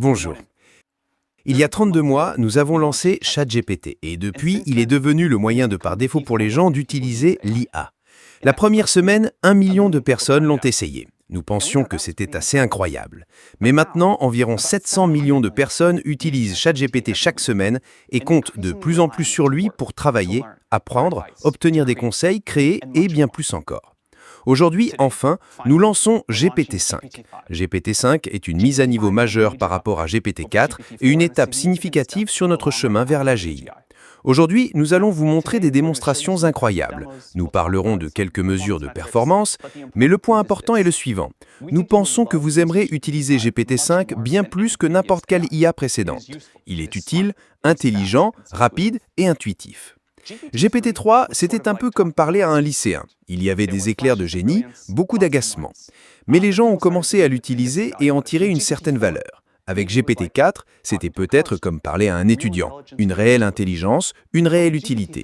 Bonjour. Il y a 32 mois, nous avons lancé ChatGPT et depuis, il est devenu le moyen de par défaut pour les gens d'utiliser l'IA. La première semaine, 1 million de personnes l'ont essayé. Nous pensions que c'était assez incroyable. Mais maintenant, environ 700 millions de personnes utilisent ChatGPT chaque semaine et comptent de plus en plus sur lui pour travailler, apprendre, obtenir des conseils, créer et bien plus encore. Aujourd'hui, enfin, nous lançons GPT-5. GPT-5 est une mise à niveau majeure par rapport à GPT-4 et une étape significative sur notre chemin vers l'AGI. Aujourd'hui, nous allons vous montrer des démonstrations incroyables. Nous parlerons de quelques mesures de performance, mais le point important est le suivant. Nous pensons que vous aimerez utiliser GPT-5 bien plus que n'importe quelle IA précédente. Il est utile, intelligent, rapide et intuitif. GPT-3, c'était un peu comme parler à un lycéen. Il y avait des éclairs de génie, beaucoup d'agacement. Mais les gens ont commencé à l'utiliser et en tirer une certaine valeur. Avec GPT-4, c'était peut-être comme parler à un étudiant, une réelle intelligence, une réelle utilité.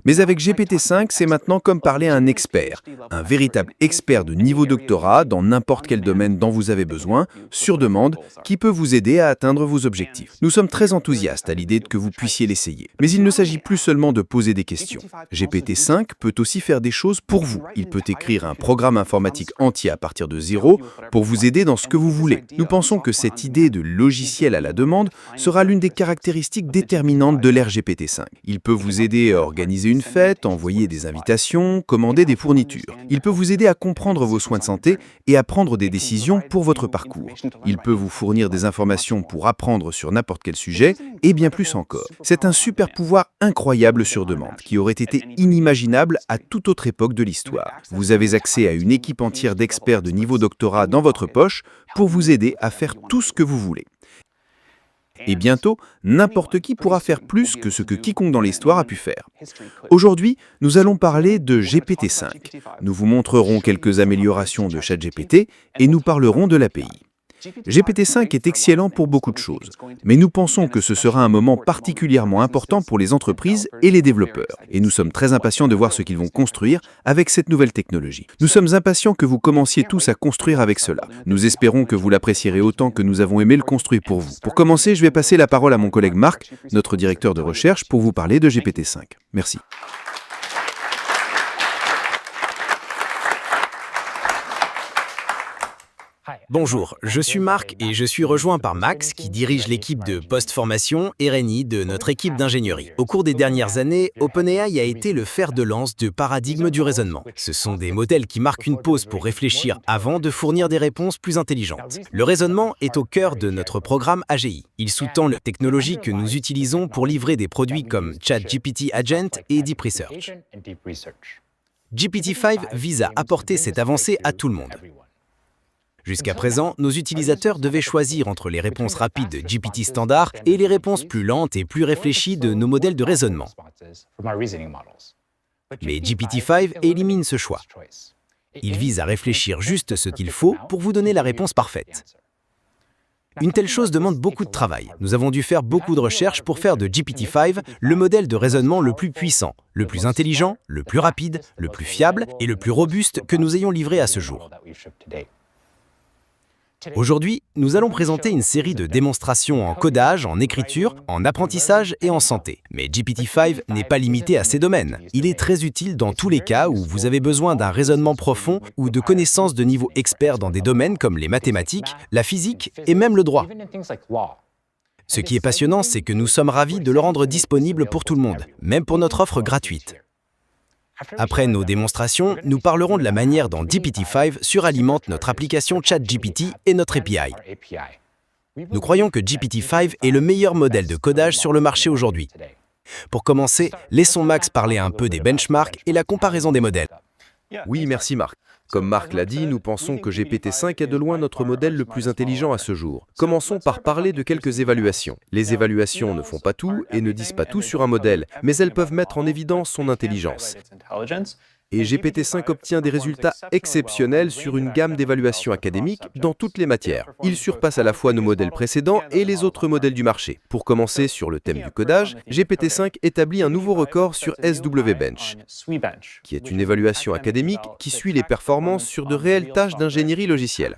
Mais avec GPT-5, c'est maintenant comme parler à un expert, un véritable expert de niveau doctorat dans n'importe quel domaine dont vous avez besoin, sur demande, qui peut vous aider à atteindre vos objectifs. Nous sommes très enthousiastes à l'idée que vous puissiez l'essayer. Mais il ne s'agit plus seulement de poser des questions. GPT-5 peut aussi faire des choses pour vous. Il peut écrire un programme informatique entier à partir de zéro pour vous aider dans ce que vous voulez. Nous pensons que cette idée de logiciel à la demande sera l'une des caractéristiques déterminantes de l'ère GPT-5. Il peut vous aider à organiser une fête, envoyer des invitations, commander des fournitures. Il peut vous aider à comprendre vos soins de santé et à prendre des décisions pour votre parcours. Il peut vous fournir des informations pour apprendre sur n'importe quel sujet et bien plus encore. C'est un super pouvoir incroyable sur demande qui aurait été inimaginable à toute autre époque de l'histoire. Vous avez accès à une équipe entière d'experts de niveau doctorat dans votre poche pour vous aider à faire tout ce que vous voulez. Et bientôt, n'importe qui pourra faire plus que ce que quiconque dans l'histoire a pu faire. Aujourd'hui, nous allons parler de GPT-5. Nous vous montrerons quelques améliorations de ChatGPT et nous parlerons de l'API. GPT-5 est excellent pour beaucoup de choses, mais nous pensons que ce sera un moment particulièrement important pour les entreprises et les développeurs. Et nous sommes très impatients de voir ce qu'ils vont construire avec cette nouvelle technologie. Nous sommes impatients que vous commenciez tous à construire avec cela. Nous espérons que vous l'apprécierez autant que nous avons aimé le construire pour vous. Pour commencer, je vais passer la parole à mon collègue Marc, notre directeur de recherche, pour vous parler de GPT-5. Merci. Bonjour, je suis Marc et je suis rejoint par Max qui dirige l'équipe de post-formation RNI de notre équipe d'ingénierie. Au cours des dernières années, OpenAI a été le fer de lance du paradigme du raisonnement. Ce sont des modèles qui marquent une pause pour réfléchir avant de fournir des réponses plus intelligentes. Le raisonnement est au cœur de notre programme AGI. Il sous-tend la technologie que nous utilisons pour livrer des produits comme ChatGPT Agent et Deep Research. GPT-5 vise à apporter cette avancée à tout le monde. Jusqu'à présent, nos utilisateurs devaient choisir entre les réponses rapides de GPT standard et les réponses plus lentes et plus réfléchies de nos modèles de raisonnement. Mais GPT-5 élimine ce choix. Il vise à réfléchir juste ce qu'il faut pour vous donner la réponse parfaite. Une telle chose demande beaucoup de travail. Nous avons dû faire beaucoup de recherches pour faire de GPT-5 le modèle de raisonnement le plus puissant, le plus intelligent, le plus rapide, le plus fiable et le plus robuste que nous ayons livré à ce jour. Aujourd'hui, nous allons présenter une série de démonstrations en codage, en écriture, en apprentissage et en santé. Mais GPT-5 n'est pas limité à ces domaines. Il est très utile dans tous les cas où vous avez besoin d'un raisonnement profond ou de connaissances de niveau expert dans des domaines comme les mathématiques, la physique et même le droit. Ce qui est passionnant, c'est que nous sommes ravis de le rendre disponible pour tout le monde, même pour notre offre gratuite. Après nos démonstrations, nous parlerons de la manière dont GPT-5 suralimente notre application ChatGPT et notre API. Nous croyons que GPT-5 est le meilleur modèle de codage sur le marché aujourd'hui. Pour commencer, laissons Max parler un peu des benchmarks et la comparaison des modèles. Oui, merci Marc. Comme Marc l'a dit, nous pensons que GPT-5 est de loin notre modèle le plus intelligent à ce jour. Commençons par parler de quelques évaluations. Les évaluations ne font pas tout et ne disent pas tout sur un modèle, mais elles peuvent mettre en évidence son intelligence. Et GPT-5 obtient des résultats exceptionnels sur une gamme d'évaluations académiques dans toutes les matières. Il surpasse à la fois nos modèles précédents et les autres modèles du marché. Pour commencer sur le thème du codage, GPT-5 établit un nouveau record sur SWBench, qui est une évaluation académique qui suit les performances sur de réelles tâches d'ingénierie logicielle.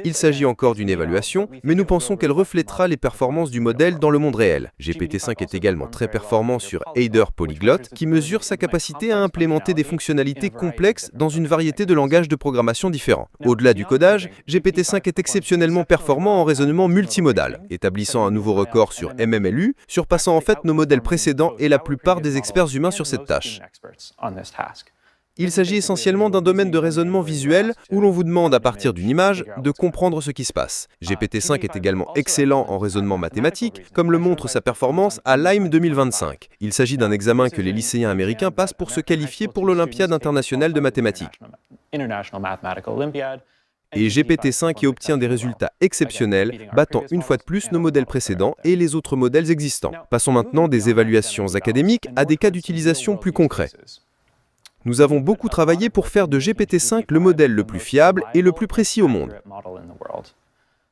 Il s'agit encore d'une évaluation, mais nous pensons qu'elle reflètera les performances du modèle dans le monde réel. GPT-5 est également très performant sur Aider Polyglot, qui mesure sa capacité à implémenter des fonctionnalités complexes dans une variété de langages de programmation différents. Au-delà du codage, GPT-5 est exceptionnellement performant en raisonnement multimodal, établissant un nouveau record sur MMLU, surpassant en fait nos modèles précédents et la plupart des experts humains sur cette tâche. Il s'agit essentiellement d'un domaine de raisonnement visuel où l'on vous demande à partir d'une image de comprendre ce qui se passe. GPT-5 est également excellent en raisonnement mathématique, comme le montre sa performance à l'IME 2025. Il s'agit d'un examen que les lycéens américains passent pour se qualifier pour l'Olympiade internationale de mathématiques. Et GPT-5 y obtient des résultats exceptionnels, battant une fois de plus nos modèles précédents et les autres modèles existants. Passons maintenant des évaluations académiques à des cas d'utilisation plus concrets. Nous avons beaucoup travaillé pour faire de GPT-5 le modèle le plus fiable et le plus précis au monde.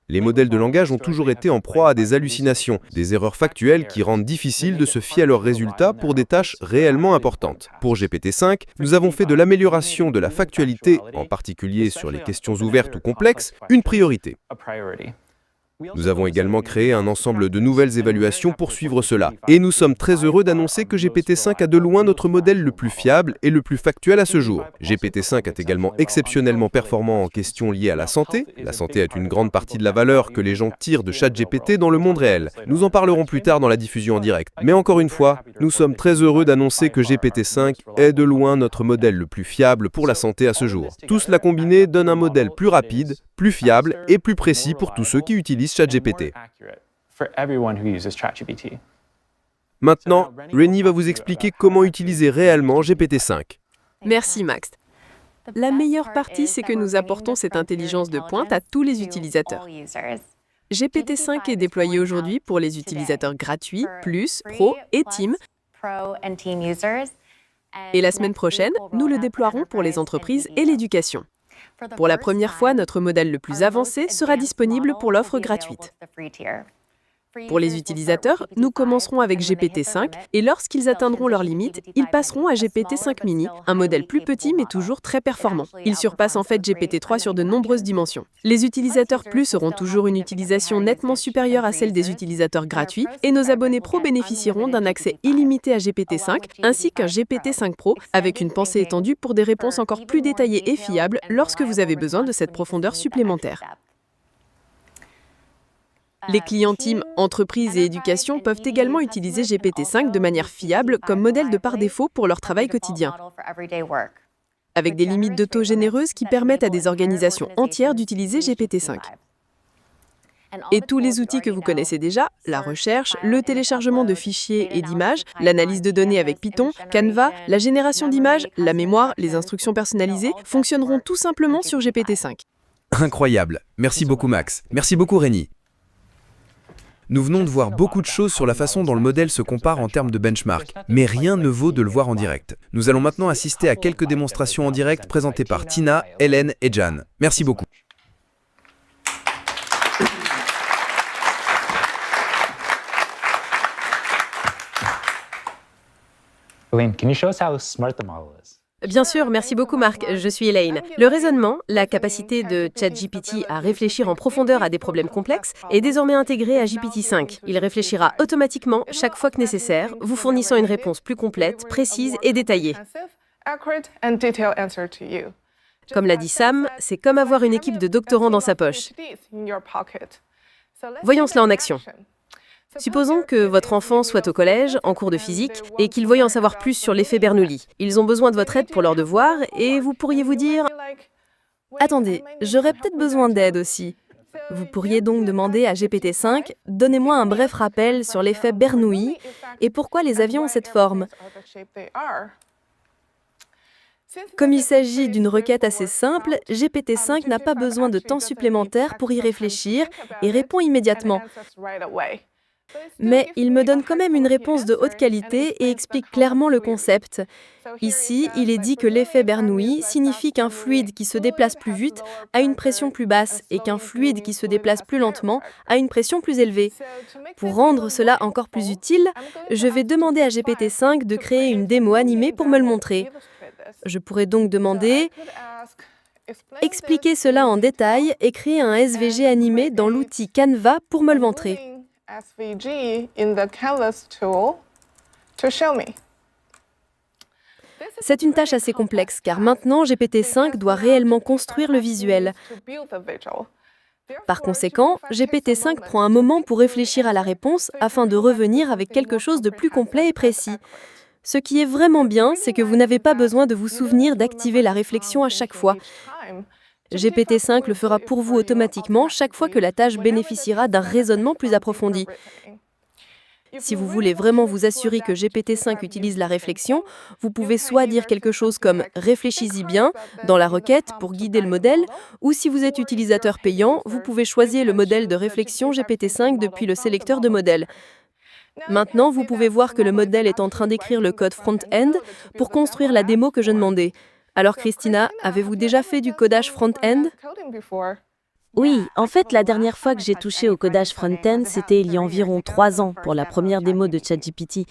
Les modèles de langage ont toujours été en proie à des hallucinations, des erreurs factuelles qui rendent difficile de se fier à leurs résultats pour des tâches réellement importantes. Pour GPT-5, nous avons fait de l'amélioration de la factualité, en particulier sur les questions ouvertes ou complexes, une priorité. Nous avons également créé un ensemble de nouvelles évaluations pour suivre cela. Et nous sommes très heureux d'annoncer que GPT-5 a de loin notre modèle le plus fiable et le plus factuel à ce jour. GPT-5 est également exceptionnellement performant en questions liées à la santé. La santé est une grande partie de la valeur que les gens tirent de ChatGPT dans le monde réel. Nous en parlerons plus tard dans la diffusion en direct. Mais encore une fois, nous sommes très heureux d'annoncer que GPT-5 est de loin notre modèle le plus fiable pour la santé à ce jour. Tout cela combiné donne un modèle plus rapide, plus fiable et plus précis pour tous ceux qui utilisent ChatGPT. Maintenant, Rennie va vous expliquer comment utiliser réellement GPT-5. Merci Max. La meilleure partie, c'est que nous apportons cette intelligence de pointe à tous les utilisateurs. GPT-5 est déployé aujourd'hui pour les utilisateurs gratuits, Plus, Pro et Team. Et la semaine prochaine, nous le déploierons pour les entreprises et l'éducation. Pour la première fois, notre modèle le plus avancé sera disponible pour l'offre gratuite. Pour les utilisateurs, nous commencerons avec GPT-5 et lorsqu'ils atteindront leurs limites, ils passeront à GPT-5 mini, un modèle plus petit mais toujours très performant. Il surpasse en fait GPT-3 sur de nombreuses dimensions. Les utilisateurs Plus auront toujours une utilisation nettement supérieure à celle des utilisateurs gratuits et nos abonnés Pro bénéficieront d'un accès illimité à GPT-5 ainsi qu'un GPT-5 Pro avec une pensée étendue pour des réponses encore plus détaillées et fiables lorsque vous avez besoin de cette profondeur supplémentaire. Les clients Team, entreprises et éducation peuvent également utiliser GPT-5 de manière fiable comme modèle de par défaut pour leur travail quotidien, avec des limites de taux généreuses qui permettent à des organisations entières d'utiliser GPT-5. Et tous les outils que vous connaissez déjà, la recherche, le téléchargement de fichiers et d'images, l'analyse de données avec Python, Canva, la génération d'images, la mémoire, les instructions personnalisées, fonctionneront tout simplement sur GPT-5. Incroyable. Merci beaucoup Max. Merci beaucoup Rennie. Nous venons de voir beaucoup de choses sur la façon dont le modèle se compare en termes de benchmark, mais rien ne vaut de le voir en direct. Nous allons maintenant assister à quelques démonstrations en direct présentées par Tina, Hélène et Jan. Merci beaucoup. Elaine, can you show us how smart the model is? Bien sûr, merci beaucoup Marc, je suis Elaine. Le raisonnement, la capacité de ChatGPT à réfléchir en profondeur à des problèmes complexes, est désormais intégré à GPT-5. Il réfléchira automatiquement chaque fois que nécessaire, vous fournissant une réponse plus complète, précise et détaillée. Comme l'a dit Sam, c'est comme avoir une équipe de doctorants dans sa poche. Voyons cela en action. Supposons que votre enfant soit au collège, en cours de physique, et qu'il veuille en savoir plus sur l'effet Bernoulli. Ils ont besoin de votre aide pour leurs devoirs, et vous pourriez vous dire « Attendez, j'aurais peut-être besoin d'aide aussi. » Vous pourriez donc demander à GPT-5 « Donnez-moi un bref rappel sur l'effet Bernoulli et pourquoi les avions ont cette forme. » Comme il s'agit d'une requête assez simple, GPT-5 n'a pas besoin de temps supplémentaire pour y réfléchir et répond immédiatement. Mais il me donne quand même une réponse de haute qualité et explique clairement le concept. Ici, il est dit que l'effet Bernoulli signifie qu'un fluide qui se déplace plus vite a une pression plus basse et qu'un fluide qui se déplace plus lentement a une pression plus élevée. Pour rendre cela encore plus utile, je vais demander à GPT-5 de créer une démo animée pour me le montrer. Je pourrais donc demander Expliquez cela en détail et créez un SVG animé dans l'outil Canva pour me le montrer. SVG in the Canvas tool to show me. C'est une tâche assez complexe car maintenant GPT-5 doit réellement construire le visuel. Par conséquent, GPT-5 prend un moment pour réfléchir à la réponse afin de revenir avec quelque chose de plus complet et précis. Ce qui est vraiment bien, c'est que vous n'avez pas besoin de vous souvenir d'activer la réflexion à chaque fois. GPT-5 le fera pour vous automatiquement chaque fois que la tâche bénéficiera d'un raisonnement plus approfondi. Si vous voulez vraiment vous assurer que GPT-5 utilise la réflexion, vous pouvez soit dire quelque chose comme « réfléchis-y bien » dans la requête pour guider le modèle, ou si vous êtes utilisateur payant, vous pouvez choisir le modèle de réflexion GPT-5 depuis le sélecteur de modèles. Maintenant, vous pouvez voir que le modèle est en train d'écrire le code front-end pour construire la démo que je demandais. Alors Christina, avez-vous déjà fait du codage front-end ? Oui, en fait, la dernière fois que j'ai touché au codage front-end, c'était il y a environ 3 ans pour la première démo de ChatGPT.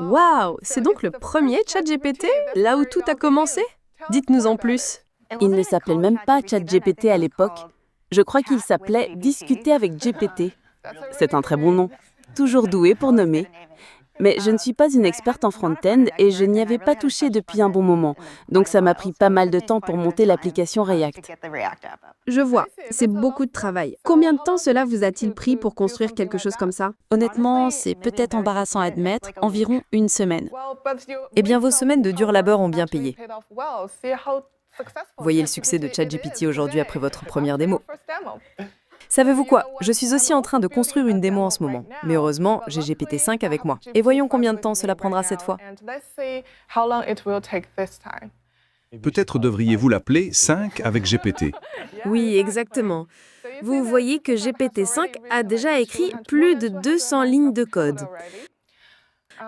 Waouh, c'est donc le premier ChatGPT, là où tout a commencé ? Dites-nous en plus. Il ne s'appelait même pas ChatGPT à l'époque. Je crois qu'il s'appelait Discuter avec GPT. C'est un très bon nom. Toujours doué pour nommer. Mais je ne suis pas une experte en front-end et je n'y avais pas touché depuis un bon moment. Donc ça m'a pris pas mal de temps pour monter l'application React. Je vois, c'est beaucoup de travail. Combien de temps cela vous a-t-il pris pour construire quelque chose comme ça ? Honnêtement, c'est peut-être embarrassant à admettre, environ 1 semaine. Eh bien, vos semaines de dur labeur ont bien payé. Voyez le succès de ChatGPT aujourd'hui après votre première démo. Savez-vous quoi ? Je suis aussi en train de construire une démo en ce moment. Mais heureusement, j'ai GPT-5 avec moi. Et voyons combien de temps cela prendra cette fois. Peut-être devriez-vous l'appeler 5 avec GPT. Oui, exactement. Vous voyez que GPT-5 a déjà écrit plus de 200 lignes de code.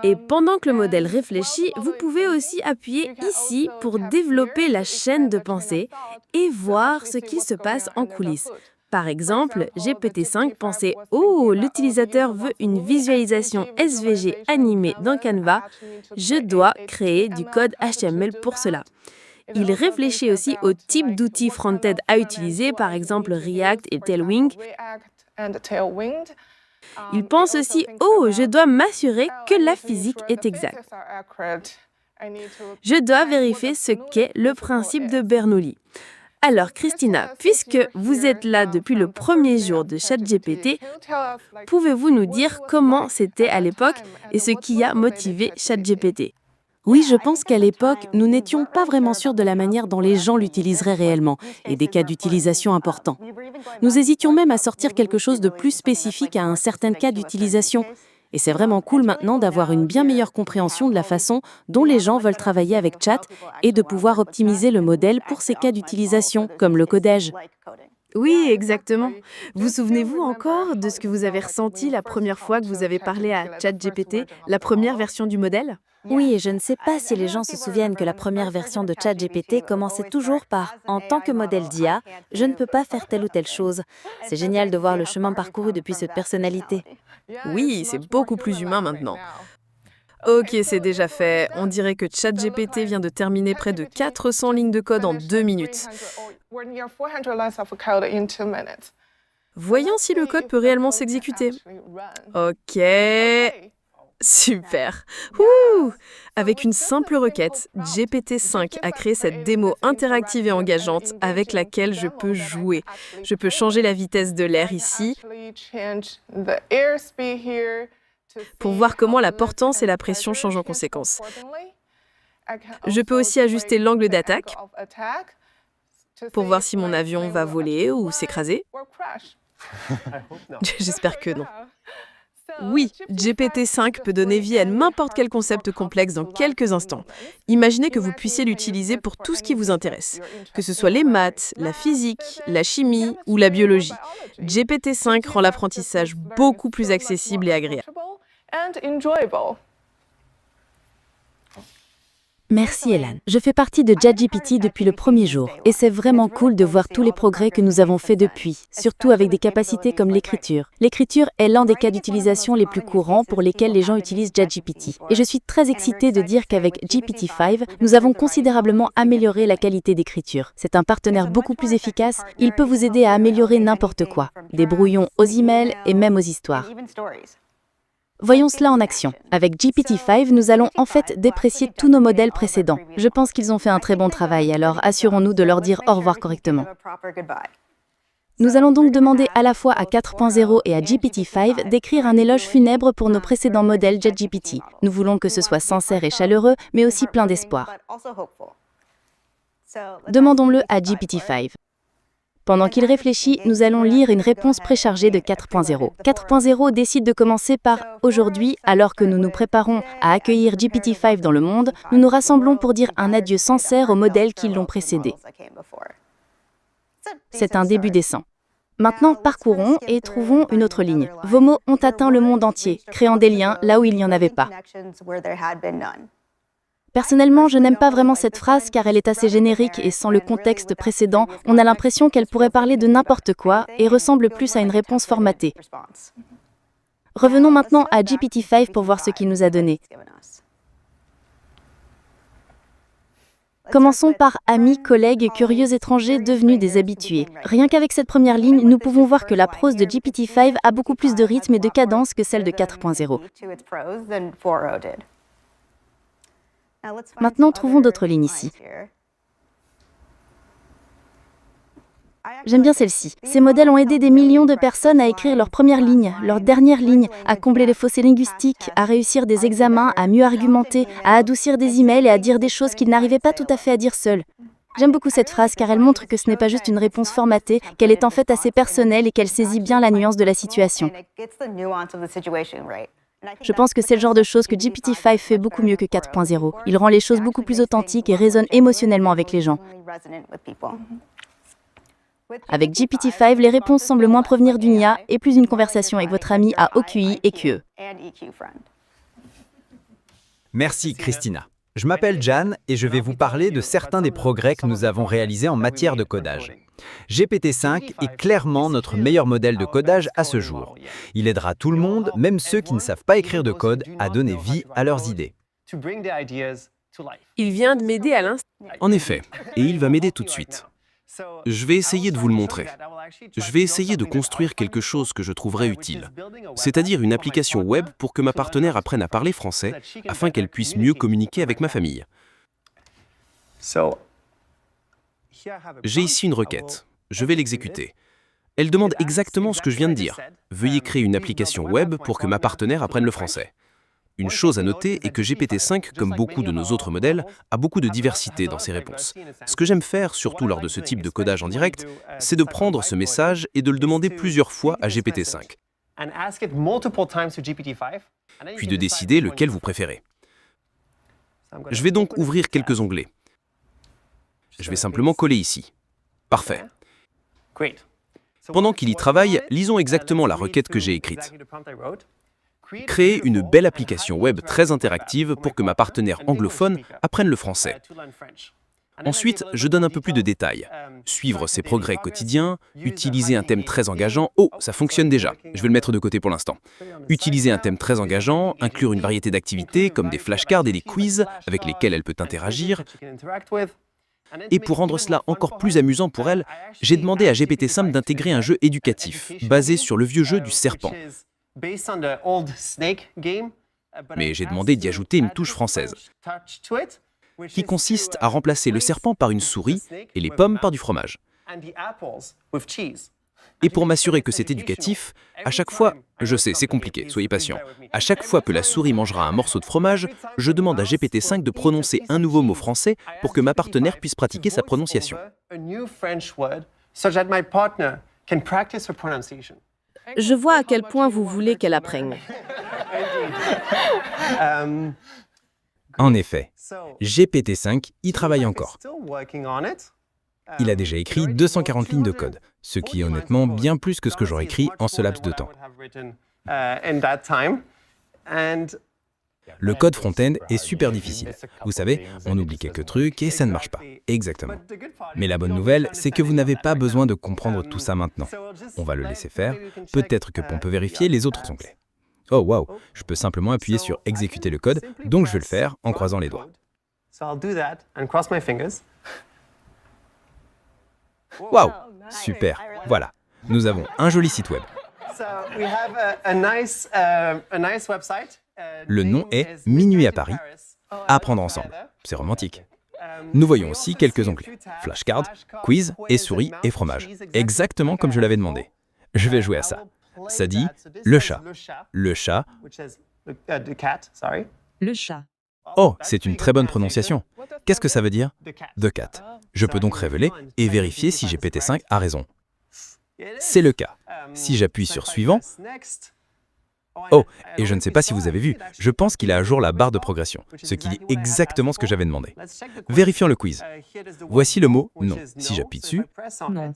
Et pendant que le modèle réfléchit, vous pouvez aussi appuyer ici pour développer la chaîne de pensée et voir ce qui se passe en coulisses. Par exemple, GPT-5 pensait « Oh, l'utilisateur veut une visualisation SVG animée dans Canva. Je dois créer du code HTML pour cela. » Il réfléchit aussi au type d'outils front-end à utiliser, par exemple React et Tailwind. Il pense aussi « Oh, je dois m'assurer que la physique est exacte. Je dois vérifier ce qu'est le principe de Bernoulli. » Alors Christina, puisque vous êtes là depuis le premier jour de ChatGPT, pouvez-vous nous dire comment c'était à l'époque et ce qui a motivé ChatGPT ? Oui, je pense qu'à l'époque, nous n'étions pas vraiment sûrs de la manière dont les gens l'utiliseraient réellement et des cas d'utilisation importants. Nous hésitions même à sortir quelque chose de plus spécifique à un certain cas d'utilisation. Et c'est vraiment cool maintenant d'avoir une bien meilleure compréhension de la façon dont les gens veulent travailler avec Chat et de pouvoir optimiser le modèle pour ces cas d'utilisation, comme le codage. Oui, exactement. Vous souvenez-vous encore de ce que vous avez ressenti la première fois que vous avez parlé à ChatGPT, la première version du modèle ? Oui, et je ne sais pas si les gens se souviennent que la première version de ChatGPT commençait toujours par « En tant que modèle d'IA, je ne peux pas faire telle ou telle chose ». C'est génial de voir le chemin parcouru depuis cette personnalité. Oui, c'est beaucoup plus humain maintenant. Ok, c'est déjà fait. On dirait que ChatGPT vient de terminer près de 400 lignes de code en 2 minutes. Voyons si le code peut réellement s'exécuter. Ok. Super. Ouh. Avec une simple requête, GPT-5 a créé cette démo interactive et engageante avec laquelle je peux jouer. Je peux changer la vitesse de l'air ici pour voir comment la portance et la pression changent en conséquence. Je peux aussi ajuster l'angle d'attaque pour voir si mon avion va voler ou s'écraser. J'espère que non. Oui, GPT-5 peut donner vie à n'importe quel concept complexe dans quelques instants. Imaginez que vous puissiez l'utiliser pour tout ce qui vous intéresse, que ce soit les maths, la physique, la chimie ou la biologie. GPT-5 rend l'apprentissage beaucoup plus accessible et agréable. Merci Elan. Je fais partie de ChatGPT depuis le premier jour et c'est vraiment cool de voir tous les progrès que nous avons faits depuis, surtout avec des capacités comme l'écriture. L'écriture est l'un des cas d'utilisation les plus courants pour lesquels les gens utilisent ChatGPT. Et je suis très excitée de dire qu'avec GPT-5, nous avons considérablement amélioré la qualité d'écriture. C'est un partenaire beaucoup plus efficace, il peut vous aider à améliorer n'importe quoi, des brouillons aux emails et même aux histoires. Voyons cela en action. Avec GPT-5, nous allons en fait déprécier tous nos modèles précédents. Je pense qu'ils ont fait un très bon travail, alors assurons-nous de leur dire au revoir correctement. Nous allons donc demander à la fois à 4.0 et à GPT-5 d'écrire un éloge funèbre pour nos précédents modèles ChatGPT. Nous voulons que ce soit sincère et chaleureux, mais aussi plein d'espoir. Demandons-le à GPT-5. Pendant qu'il réfléchit, nous allons lire une réponse préchargée de 4.0. 4.0 décide de commencer par « Aujourd'hui, alors que nous nous préparons à accueillir GPT-5 dans le monde, nous nous rassemblons pour dire un adieu sincère aux modèles qui l'ont précédé. » C'est un début décent. Maintenant, parcourons et trouvons une autre ligne. Vos mots ont atteint le monde entier, créant des liens là où il n'y en avait pas. Personnellement, je n'aime pas vraiment cette phrase car elle est assez générique et sans le contexte précédent, on a l'impression qu'elle pourrait parler de n'importe quoi et ressemble plus à une réponse formatée. Revenons maintenant à GPT-5 pour voir ce qu'il nous a donné. Commençons par amis, collègues et curieux étrangers devenus des habitués. Rien qu'avec cette première ligne, nous pouvons voir que la prose de GPT-5 a beaucoup plus de rythme et de cadence que celle de 4.0. Maintenant, trouvons d'autres lignes ici. J'aime bien celle-ci. Ces modèles ont aidé des millions de personnes à écrire leur première ligne, leur dernière ligne, à combler les fossés linguistiques, à réussir des examens, à mieux argumenter, à adoucir des emails et à dire des choses qu'ils n'arrivaient pas tout à fait à dire seuls. J'aime beaucoup cette phrase car elle montre que ce n'est pas juste une réponse formatée, qu'elle est en fait assez personnelle et qu'elle saisit bien la nuance de la situation. Je pense que c'est le genre de choses que GPT-5 fait beaucoup mieux que 4.0. Il rend les choses beaucoup plus authentiques et résonne émotionnellement avec les gens. Avec GPT-5, les réponses semblent moins provenir d'une IA et plus d'une conversation avec votre ami à OQI et QE. Merci Christina. Je m'appelle Jan et je vais vous parler de certains des progrès que nous avons réalisés en matière de codage. GPT-5 est clairement notre meilleur modèle de codage à ce jour. Il aidera tout le monde, même ceux qui ne savent pas écrire de code, à donner vie à leurs idées. Il vient de m'aider à l'instant. En effet, et il va m'aider tout de suite. Je vais essayer de vous le montrer. Je vais essayer de construire quelque chose que je trouverai utile, c'est-à-dire une application web pour que ma partenaire apprenne à parler français afin qu'elle puisse mieux communiquer avec ma famille. J'ai ici une requête. Je vais l'exécuter. Elle demande exactement ce que je viens de dire. Veuillez créer une application web pour que ma partenaire apprenne le français. Une chose à noter est que GPT-5, comme beaucoup de nos autres modèles, a beaucoup de diversité dans ses réponses. Ce que j'aime faire, surtout lors de ce type de codage en direct, c'est de prendre ce message et de le demander plusieurs fois à GPT-5, puis de décider lequel vous préférez. Je vais donc ouvrir quelques onglets. Je vais simplement coller ici. Parfait. Pendant qu'il y travaille, lisons exactement la requête que j'ai écrite. Créer une belle application web très interactive pour que ma partenaire anglophone apprenne le français. Ensuite, je donne un peu plus de détails. Suivre ses progrès quotidiens, utiliser un thème très engageant. Oh, ça fonctionne déjà. Je vais le mettre de côté pour l'instant. Utiliser un thème très engageant, inclure une variété d'activités comme des flashcards et des quiz avec lesquels elle peut interagir. Et pour rendre cela encore plus amusant pour elle, j'ai demandé à GPT-5 d'intégrer un jeu éducatif basé sur le vieux jeu du serpent. Mais j'ai demandé d'y ajouter une touche française, qui consiste à remplacer le serpent par une souris et les pommes par du fromage. Et pour m'assurer que c'est éducatif, à chaque fois, je sais, c'est compliqué, soyez patient, à chaque fois que la souris mangera un morceau de fromage, je demande à GPT-5 de prononcer un nouveau mot français pour que ma partenaire puisse pratiquer sa prononciation. Je vois à quel point vous voulez qu'elle apprenne. En effet, GPT-5 y travaille encore. Il a déjà écrit 240 lignes de code, ce qui est honnêtement bien plus que ce que j'aurais écrit en ce laps de temps. Le code front-end est super difficile. Vous savez, on oublie quelques trucs et ça ne marche pas. Exactement. Mais la bonne nouvelle, c'est que vous n'avez pas besoin de comprendre tout ça maintenant. On va le laisser faire. Peut-être que on peut vérifier les autres onglets. Oh waouh, je peux simplement appuyer sur exécuter le code, donc je vais le faire en croisant les doigts. Waouh, super. Voilà, nous avons un joli site web. Le nom est Minuit à Paris. Apprendre ensemble. C'est romantique. Nous voyons aussi quelques onglets. Flashcard, quiz et souris et fromage. Exactement comme je l'avais demandé. Je vais jouer à ça. Ça dit le chat. Le chat. Le chat. Oh, c'est une très bonne prononciation. Qu'est-ce que ça veut dire? The cat. Je peux donc révéler et vérifier si GPT-5 a raison. C'est le cas. Si j'appuie sur suivant. Oh, et je ne sais pas si vous avez vu, je pense qu'il a à jour la barre de progression, ce qui dit exactement ce que j'avais demandé. Vérifions le quiz. Voici le mot non. Si j'appuie dessus, Non.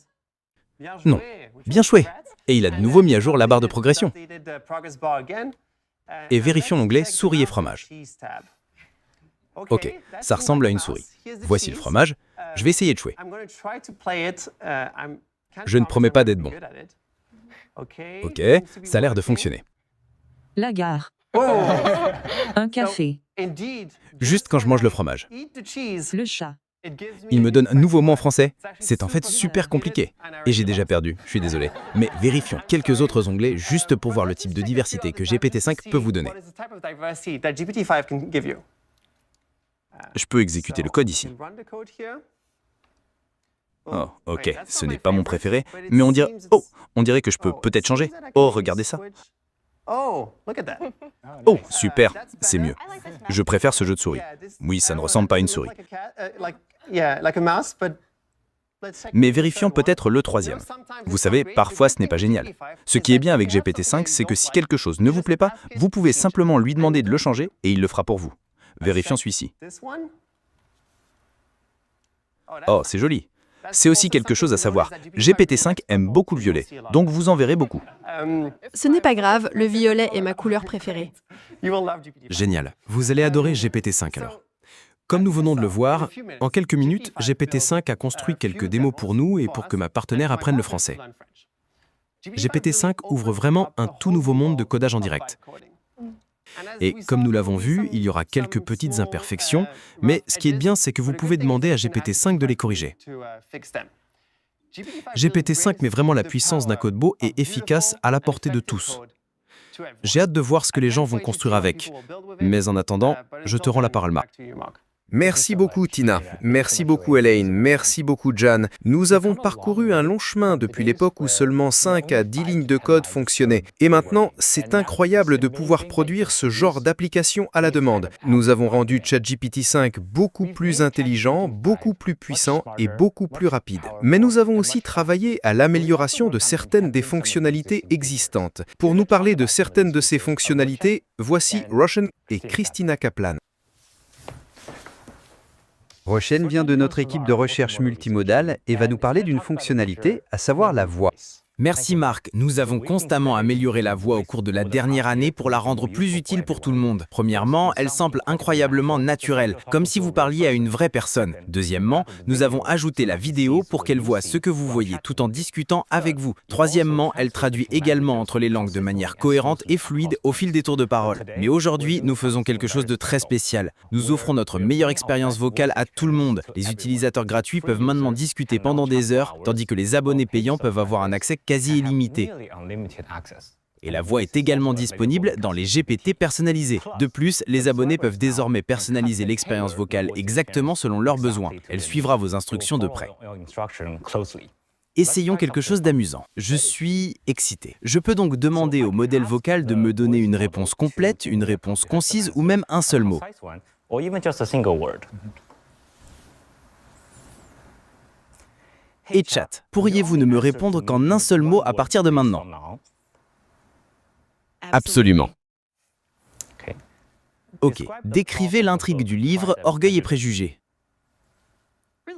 non. Bien joué. Et il a de nouveau mis à jour la barre de progression. Et vérifions l'onglet souris et fromage. Ok, ça ressemble à une souris. Voici le fromage. Je vais essayer de jouer. Je ne promets pas d'être bon. Ok, ça a l'air de fonctionner. La gare. Un café. Juste quand je mange le fromage. Le chat. Il me donne un nouveau mot en français. C'est en fait super compliqué. Et j'ai déjà perdu, je suis désolé. Mais vérifions quelques autres onglets juste pour voir le type de diversité que GPT-5 peut vous donner. Je peux exécuter le code ici. Oh, ok, ce n'est pas mon préféré, mais on dirait que je peux peut-être changer. Oh, regardez ça. Oh, super, c'est mieux. Je préfère ce jeu de souris. Oui, ça ne ressemble pas à une souris. Mais vérifions peut-être le troisième. Vous savez, parfois ce n'est pas génial. Ce qui est bien avec GPT-5, c'est que si quelque chose ne vous plaît pas, vous pouvez simplement lui demander de le changer et il le fera pour vous. Vérifions celui-ci. Oh, c'est joli. C'est aussi quelque chose à savoir. GPT-5 aime beaucoup le violet, donc vous en verrez beaucoup. Ce n'est pas grave, le violet est ma couleur préférée. Génial. Vous allez adorer GPT-5 alors. Comme nous venons de le voir, en quelques minutes, GPT-5 a construit quelques démos pour nous et pour que ma partenaire apprenne le français. GPT-5 ouvre vraiment un tout nouveau monde de codage en direct. Et comme nous l'avons vu, il y aura quelques petites imperfections, mais ce qui est bien, c'est que vous pouvez demander à GPT-5 de les corriger. GPT-5 met vraiment la puissance d'un code beau et efficace à la portée de tous. J'ai hâte de voir ce que les gens vont construire avec. Mais en attendant, je te rends la parole, Marc. Merci beaucoup Tina, merci beaucoup Elaine, merci beaucoup Jan. Nous avons parcouru un long chemin depuis l'époque où seulement 5 à 10 lignes de code fonctionnaient. Et maintenant, c'est incroyable de pouvoir produire ce genre d'application à la demande. Nous avons rendu ChatGPT 5 beaucoup plus intelligent, beaucoup plus puissant et beaucoup plus rapide. Mais nous avons aussi travaillé à l'amélioration de certaines des fonctionnalités existantes. Pour nous parler de certaines de ces fonctionnalités, voici Roshan et Christina Kaplan. Roshan vient de notre équipe de recherche multimodale et va nous parler d'une fonctionnalité, à savoir la voix. Merci Marc, nous avons constamment amélioré la voix au cours de la dernière année pour la rendre plus utile pour tout le monde. Premièrement, elle semble incroyablement naturelle, comme si vous parliez à une vraie personne. Deuxièmement, nous avons ajouté la vidéo pour qu'elle voit ce que vous voyez tout en discutant avec vous. Troisièmement, elle traduit également entre les langues de manière cohérente et fluide au fil des tours de parole. Mais aujourd'hui, nous faisons quelque chose de très spécial. Nous offrons notre meilleure expérience vocale à tout le monde. Les utilisateurs gratuits peuvent maintenant discuter pendant des heures, tandis que les abonnés payants peuvent avoir un accès quasi illimité. Et la voix est également disponible dans les GPT personnalisés. De plus, les abonnés peuvent désormais personnaliser l'expérience vocale exactement selon leurs besoins. Elle suivra vos instructions de près. Essayons quelque chose d'amusant. Je suis excité. Je peux donc demander au modèle vocal de me donner une réponse complète, une réponse concise ou même un seul mot. Et chat, pourriez-vous ne me répondre qu'en un seul mot à partir de maintenant? Absolument. Ok, décrivez l'intrigue du livre Orgueil et préjugés.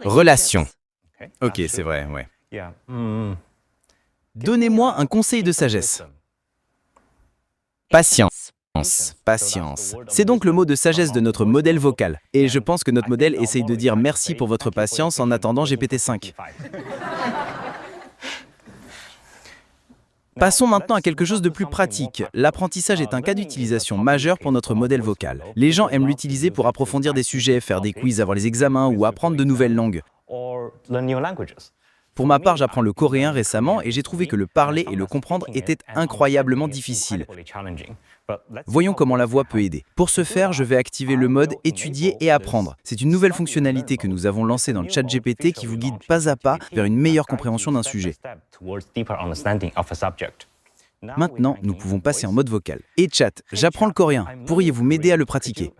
Relation. Ok, c'est vrai, ouais. Donnez-moi un conseil de sagesse. Patient. Patience. C'est donc le mot de sagesse de notre modèle vocal. Et je pense que notre modèle essaye de dire merci pour votre patience en attendant GPT-5. Passons maintenant à quelque chose de plus pratique. L'apprentissage est un cas d'utilisation majeur pour notre modèle vocal. Les gens aiment l'utiliser pour approfondir des sujets, faire des quiz avant les examens ou apprendre de nouvelles langues. Pour ma part, j'apprends le coréen récemment et j'ai trouvé que le parler et le comprendre étaient incroyablement difficiles. Voyons comment la voix peut aider. Pour ce faire, je vais activer le mode « Étudier et apprendre ». C'est une nouvelle fonctionnalité que nous avons lancée dans le chat GPT qui vous guide pas à pas vers une meilleure compréhension d'un sujet. Maintenant, nous pouvons passer en mode vocal. Et chat, j'apprends le coréen. Pourriez-vous m'aider à le pratiquer?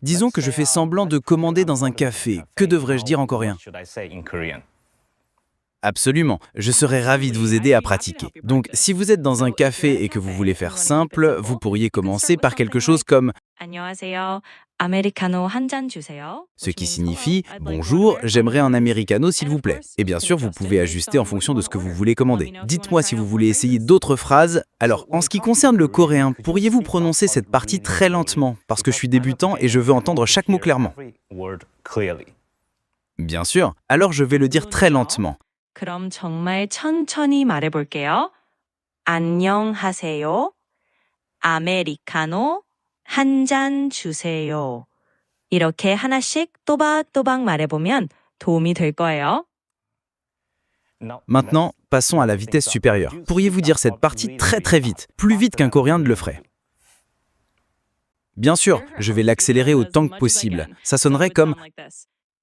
Disons que je fais semblant de commander dans un café. Que devrais-je dire en coréen? Absolument, je serais ravi de vous aider à pratiquer. Donc, si vous êtes dans un café et que vous voulez faire simple, vous pourriez commencer par quelque chose comme 안녕하세요. 아메리카노 한 잔 주세요. ce qui signifie « Bonjour, j'aimerais un americano s'il vous plaît ». Et bien sûr, vous pouvez ajuster en fonction de ce que vous voulez commander. Dites-moi si vous voulez essayer d'autres phrases. Alors, en ce qui concerne le coréen, pourriez-vous prononcer cette partie très lentement? Parce que je suis débutant et je veux entendre chaque mot clairement. Bien sûr, alors je vais le dire très lentement. 그럼 정말 천천히 말해볼게요. 안녕하세요. 아메리카노 한 잔 주세요. 이렇게 하나씩 또박또박 말해보면 도움이 될 거예요. Maintenant, passons à la vitesse supérieure. Pourriez-vous dire cette partie très très vite, plus vite qu'un coréen ne le ferait? Bien sûr, je vais l'accélérer autant que possible. Ça sonnerait comme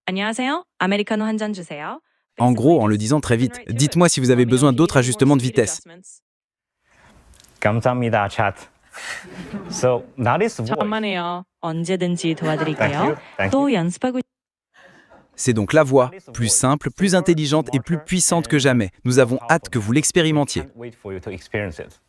안녕하세요. 아메리카노 한 잔 주세요. en gros, en le disant très vite. Dites-moi si vous avez besoin d'autres ajustements de vitesse. 감사합니다, chat. So that is voice. 천만에요. 언제든지 도와드릴게요. 또 연습하고 C'est donc la voix, plus simple, plus intelligente et plus puissante que jamais. Nous avons hâte que vous l'expérimentiez. Wait for you to experience it.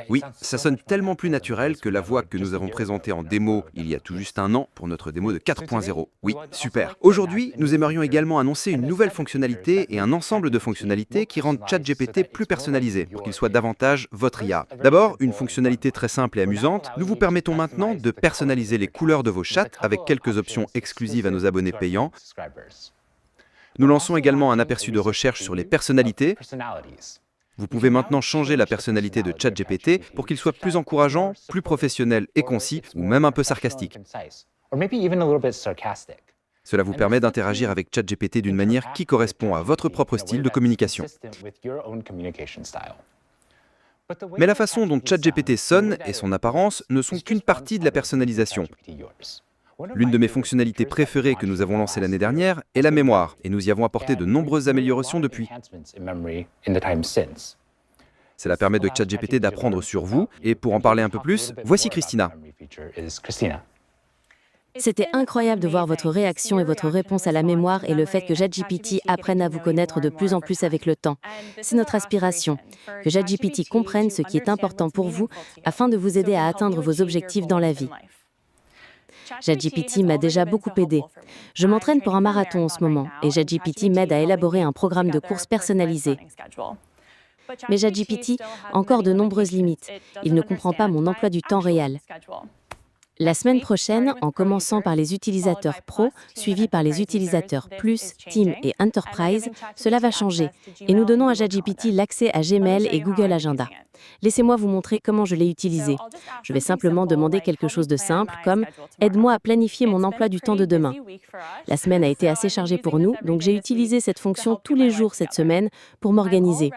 Oui, ça sonne tellement plus naturel que la voix que nous avons présentée en démo il y a tout juste un an pour notre démo de 4.0. Oui, super. Aujourd'hui, nous aimerions également annoncer une nouvelle fonctionnalité et un ensemble de fonctionnalités qui rendent ChatGPT plus personnalisé pour qu'il soit davantage votre IA. D'abord, une fonctionnalité très simple et amusante, nous vous permettons maintenant de personnaliser les couleurs de vos chats avec quelques options exclusives à nos abonnés payants. Nous lançons également un aperçu de recherche sur les personnalités. Vous pouvez maintenant changer la personnalité de ChatGPT pour qu'il soit plus encourageant, plus professionnel et concis, ou même un peu sarcastique. Cela vous permet d'interagir avec ChatGPT d'une manière qui correspond à votre propre style de communication. Mais la façon dont ChatGPT sonne et son apparence ne sont qu'une partie de la personnalisation. L'une de mes fonctionnalités préférées que nous avons lancée l'année dernière est la mémoire, et nous y avons apporté de nombreuses améliorations depuis. Cela permet de ChatGPT d'apprendre sur vous, et pour en parler un peu plus, voici Christina. C'était incroyable de voir votre réaction et votre réponse à la mémoire et le fait que ChatGPT apprenne à vous connaître de plus en plus avec le temps. C'est notre aspiration, que ChatGPT comprenne ce qui est important pour vous afin de vous aider à atteindre vos objectifs dans la vie. ChatGPT m'a déjà beaucoup aidé. Je m'entraîne pour un marathon en ce moment et ChatGPT m'aide à élaborer un programme de course personnalisé. Mais ChatGPT a encore de nombreuses limites. Il ne comprend pas mon emploi du temps réel. La semaine prochaine, en commençant par les utilisateurs Pro, suivis par les utilisateurs Plus, Team et Enterprise, cela va changer et nous donnons à ChatGPT l'accès à Gmail et Google Agenda. Laissez-moi vous montrer comment je l'ai utilisé. Je vais simplement demander quelque chose de simple comme « Aide-moi à planifier mon emploi du temps de demain ». La semaine a été assez chargée pour nous, donc j'ai utilisé cette fonction tous les jours cette semaine pour m'organiser.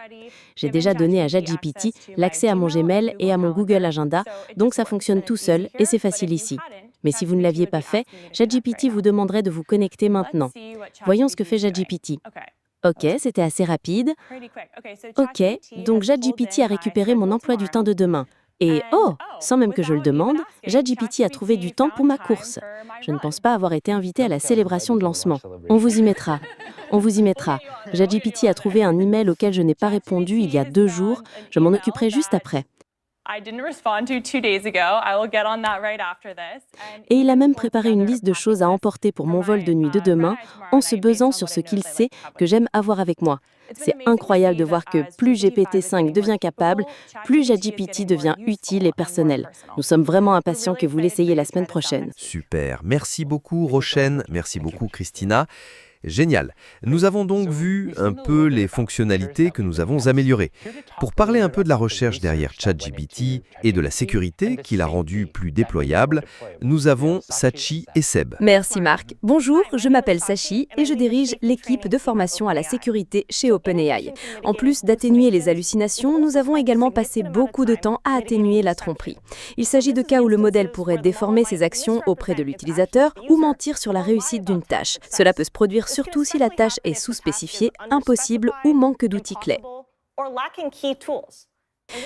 J'ai déjà donné à ChatGPT l'accès à mon Gmail et à mon Google Agenda, donc ça fonctionne tout seul et c'est facile ici. Mais si vous ne l'aviez pas fait, ChatGPT vous demanderait de vous connecter maintenant. Voyons ce que fait ChatGPT. Ok, c'était assez rapide. Ok, donc ChatGPT a récupéré mon emploi du temps de demain. Et oh, sans même que je le demande, ChatGPT a trouvé du temps pour ma course. Je ne pense pas avoir été invité à la célébration de lancement. On vous y mettra. On vous y mettra. ChatGPT a trouvé un email auquel je n'ai pas répondu il y a 2 jours. Je m'en occuperai juste après. Et il a même préparé une liste de choses à emporter pour mon vol de nuit de demain en se basant sur ce qu'il sait que j'aime avoir avec moi. C'est incroyable de voir que plus GPT-5 devient capable, plus ChatGPT devient utile et personnel. Nous sommes vraiment impatients que vous l'essayiez la semaine prochaine. Super, merci beaucoup Rochène, merci beaucoup Christina. Génial. Nous avons donc vu un peu les fonctionnalités que nous avons améliorées. Pour parler un peu de la recherche derrière ChatGPT et de la sécurité qui l'a rendu plus déployable, nous avons Sachi et Seb. Merci Marc. Bonjour, je m'appelle Sachi et je dirige l'équipe de formation à la sécurité chez OpenAI. En plus d'atténuer les hallucinations, nous avons également passé beaucoup de temps à atténuer la tromperie. Il s'agit de cas où le modèle pourrait déformer ses actions auprès de l'utilisateur ou mentir sur la réussite d'une tâche. Cela peut se produire surtout si la tâche est sous-spécifiée, impossible ou manque d'outils clés.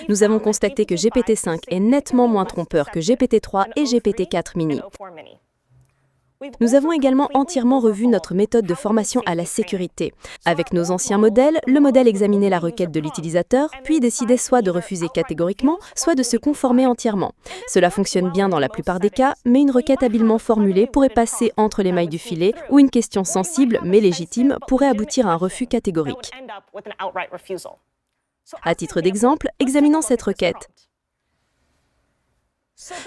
Nous avons constaté que GPT-5 est nettement moins trompeur que GPT-3 et GPT-4 mini. Nous avons également entièrement revu notre méthode de formation à la sécurité. Avec nos anciens modèles, le modèle examinait la requête de l'utilisateur, puis décidait soit de refuser catégoriquement, soit de se conformer entièrement. Cela fonctionne bien dans la plupart des cas, mais une requête habilement formulée pourrait passer entre les mailles du filet, ou une question sensible mais légitime pourrait aboutir à un refus catégorique. À titre d'exemple, examinons cette requête.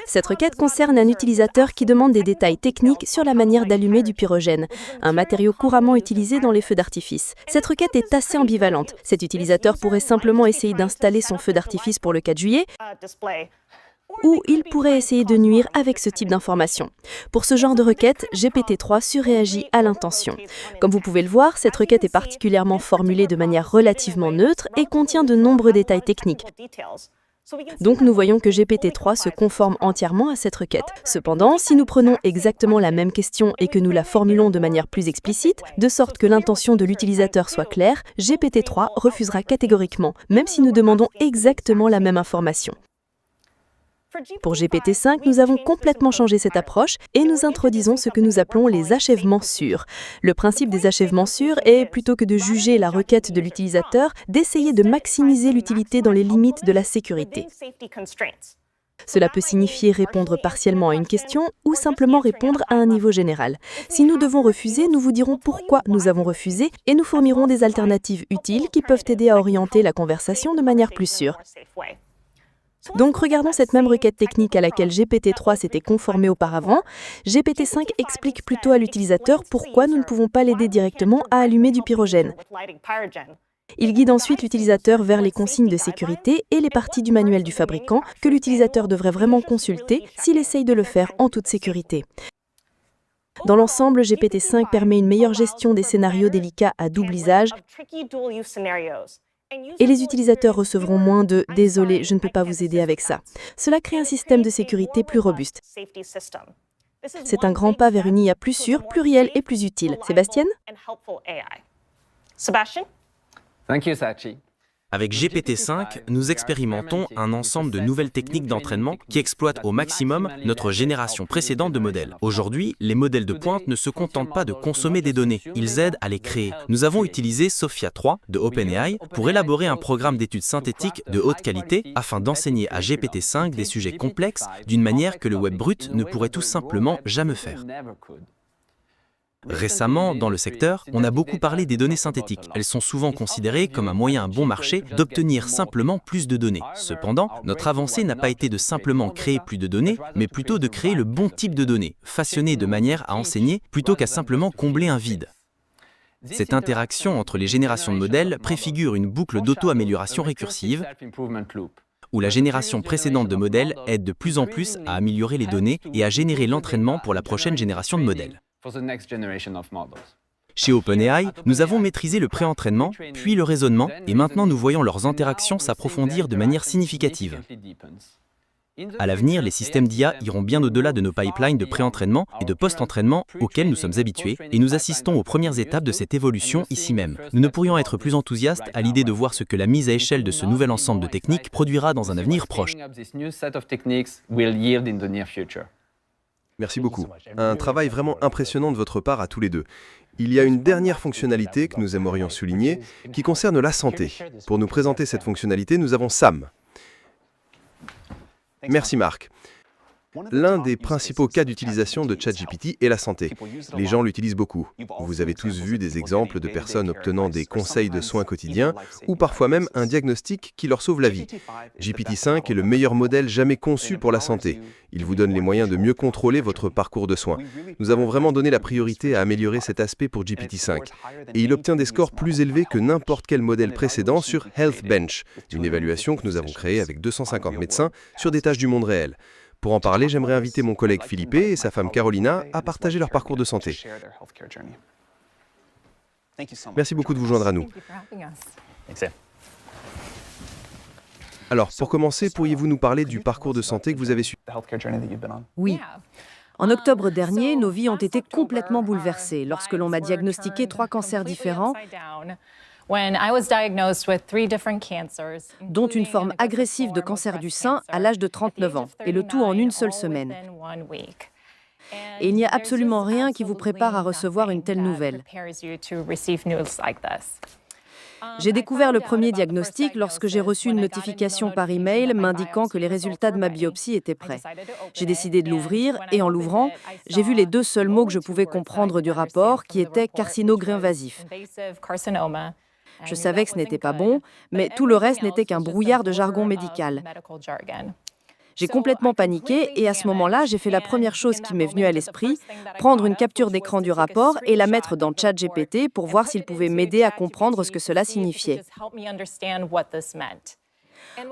Cette requête concerne un utilisateur qui demande des détails techniques sur la manière d'allumer du pyrogène, un matériau couramment utilisé dans les feux d'artifice. Cette requête est assez ambivalente. Cet utilisateur pourrait simplement essayer d'installer son feu d'artifice pour le 4 juillet, ou il pourrait essayer de nuire avec ce type d'information. Pour ce genre de requête, GPT-3 surréagit à l'intention. Comme vous pouvez le voir, cette requête est particulièrement formulée de manière relativement neutre et contient de nombreux détails techniques. Donc nous voyons que GPT-3 se conforme entièrement à cette requête. Cependant, si nous prenons exactement la même question et que nous la formulons de manière plus explicite, de sorte que l'intention de l'utilisateur soit claire, GPT-3 refusera catégoriquement, même si nous demandons exactement la même information. Pour GPT-5, nous avons complètement changé cette approche et nous introduisons ce que nous appelons les achèvements sûrs. Le principe des achèvements sûrs est, plutôt que de juger la requête de l'utilisateur, d'essayer de maximiser l'utilité dans les limites de la sécurité. Cela peut signifier répondre partiellement à une question ou simplement répondre à un niveau général. Si nous devons refuser, nous vous dirons pourquoi nous avons refusé et nous fournirons des alternatives utiles qui peuvent aider à orienter la conversation de manière plus sûre. Donc regardons cette même requête technique à laquelle GPT-3 s'était conformé auparavant. GPT-5 explique plutôt à l'utilisateur pourquoi nous ne pouvons pas l'aider directement à allumer du pyrogène. Il guide ensuite l'utilisateur vers les consignes de sécurité et les parties du manuel du fabricant que l'utilisateur devrait vraiment consulter s'il essaye de le faire en toute sécurité. Dans l'ensemble, GPT-5 permet une meilleure gestion des scénarios délicats à double usage. Et les utilisateurs recevront moins de « Désolé, je ne peux pas vous aider avec ça ». Cela crée un système de sécurité plus robuste. C'est un grand pas vers une IA plus sûre, plus réelle et plus utile. Sébastien ? Avec GPT-5, nous expérimentons un ensemble de nouvelles techniques d'entraînement qui exploitent au maximum notre génération précédente de modèles. Aujourd'hui, les modèles de pointe ne se contentent pas de consommer des données, ils aident à les créer. Nous avons utilisé Sophia 3 de OpenAI pour élaborer un programme d'études synthétiques de haute qualité afin d'enseigner à GPT-5 des sujets complexes d'une manière que le web brut ne pourrait tout simplement jamais faire. Récemment, dans le secteur, on a beaucoup parlé des données synthétiques. Elles sont souvent considérées comme un moyen bon marché d'obtenir simplement plus de données. Cependant, notre avancée n'a pas été de simplement créer plus de données, mais plutôt de créer le bon type de données, façonnées de manière à enseigner plutôt qu'à simplement combler un vide. Cette interaction entre les générations de modèles préfigure une boucle d'auto-amélioration récursive, où la génération précédente de modèles aide de plus en plus à améliorer les données et à générer l'entraînement pour la prochaine génération de modèles. Chez OpenAI, nous avons maîtrisé le pré-entraînement, puis le raisonnement, et maintenant nous voyons leurs interactions s'approfondir de manière significative. À l'avenir, les systèmes d'IA iront bien au-delà de nos pipelines de pré-entraînement et de post-entraînement auxquels nous sommes habitués, et nous assistons aux premières étapes de cette évolution ici même. Nous ne pourrions être plus enthousiastes à l'idée de voir ce que la mise à échelle de ce nouvel ensemble de techniques produira dans un avenir proche. Merci beaucoup. Un travail vraiment impressionnant de votre part à tous les deux. Il y a une dernière fonctionnalité que nous aimerions souligner qui concerne la santé. Pour nous présenter cette fonctionnalité, nous avons Sam. Merci Marc. L'un des principaux cas d'utilisation de ChatGPT est la santé. Les gens l'utilisent beaucoup. Vous avez tous vu des exemples de personnes obtenant des conseils de soins quotidiens ou parfois même un diagnostic qui leur sauve la vie. GPT-5 est le meilleur modèle jamais conçu pour la santé. Il vous donne les moyens de mieux contrôler votre parcours de soins. Nous avons vraiment donné la priorité à améliorer cet aspect pour GPT-5. Et il obtient des scores plus élevés que n'importe quel modèle précédent sur Health Bench, une évaluation que nous avons créée avec 250 médecins sur des tâches du monde réel. Pour en parler, j'aimerais inviter mon collègue Philippe et sa femme Carolina à partager leur parcours de santé. Merci beaucoup de vous joindre à nous. Alors, pour commencer, pourriez-vous nous parler du parcours de santé que vous avez suivi? Oui. En octobre dernier, nos vies ont été complètement bouleversées lorsque l'on m'a diagnostiqué 3 cancers différents, dont une forme agressive de cancer du sein à l'âge de 39 ans, et le tout en une seule semaine. Et il n'y a absolument rien qui vous prépare à recevoir une telle nouvelle. J'ai découvert le premier diagnostic lorsque j'ai reçu une notification par email m'indiquant que les résultats de ma biopsie étaient prêts. J'ai décidé de l'ouvrir et en l'ouvrant, j'ai vu les 2 seuls mots que je pouvais comprendre du rapport qui étaient carcinogre-invasif. Je savais que ce n'était pas bon, mais tout le reste n'était qu'un brouillard de jargon médical. J'ai complètement paniqué et à ce moment-là, j'ai fait la première chose qui m'est venue à l'esprit, prendre une capture d'écran du rapport et la mettre dans ChatGPT pour voir s'il pouvait m'aider à comprendre ce que cela signifiait.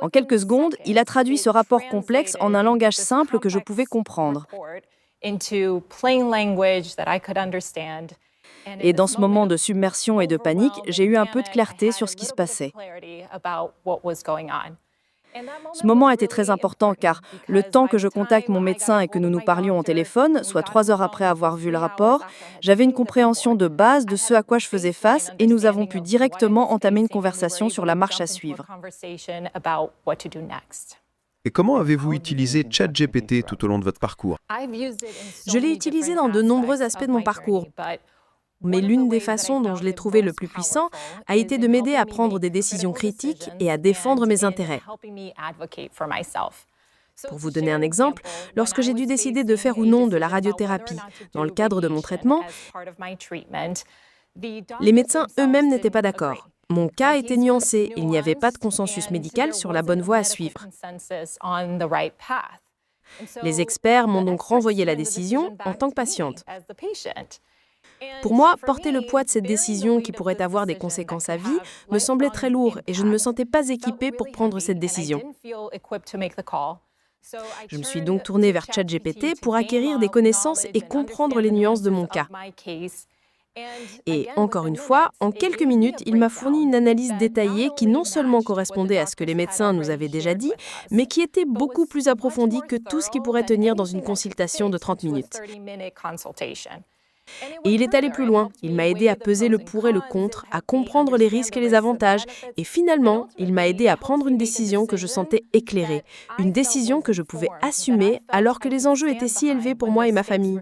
En quelques secondes, il a traduit ce rapport complexe en un langage simple que je pouvais comprendre. Et dans ce moment de submersion et de panique, j'ai eu un peu de clarté sur ce qui se passait. Ce moment a été très important car le temps que je contacte mon médecin et que nous nous parlions au téléphone, soit 3 heures après avoir vu le rapport, j'avais une compréhension de base de ce à quoi je faisais face et nous avons pu directement entamer une conversation sur la marche à suivre. Et comment avez-vous utilisé ChatGPT tout au long de votre parcours? Je l'ai utilisé dans de nombreux aspects de mon parcours. Mais l'une des façons dont je l'ai trouvé le plus puissant a été de m'aider à prendre des décisions critiques et à défendre mes intérêts. Pour vous donner un exemple, lorsque j'ai dû décider de faire ou non de la radiothérapie dans le cadre de mon traitement, les médecins eux-mêmes n'étaient pas d'accord. Mon cas était nuancé, il n'y avait pas de consensus médical sur la bonne voie à suivre. Les experts m'ont donc renvoyé la décision en tant que patiente. Pour moi, porter le poids de cette décision qui pourrait avoir des conséquences à vie me semblait très lourd et je ne me sentais pas équipée pour prendre cette décision. Je me suis donc tournée vers ChatGPT pour acquérir des connaissances et comprendre les nuances de mon cas. Et encore une fois, en quelques minutes, il m'a fourni une analyse détaillée qui non seulement correspondait à ce que les médecins nous avaient déjà dit, mais qui était beaucoup plus approfondie que tout ce qui pourrait tenir dans une consultation de 30 minutes. Et il est allé plus loin, il m'a aidé à peser le pour et le contre, à comprendre les risques et les avantages, et finalement, il m'a aidé à prendre une décision que je sentais éclairée, une décision que je pouvais assumer alors que les enjeux étaient si élevés pour moi et ma famille.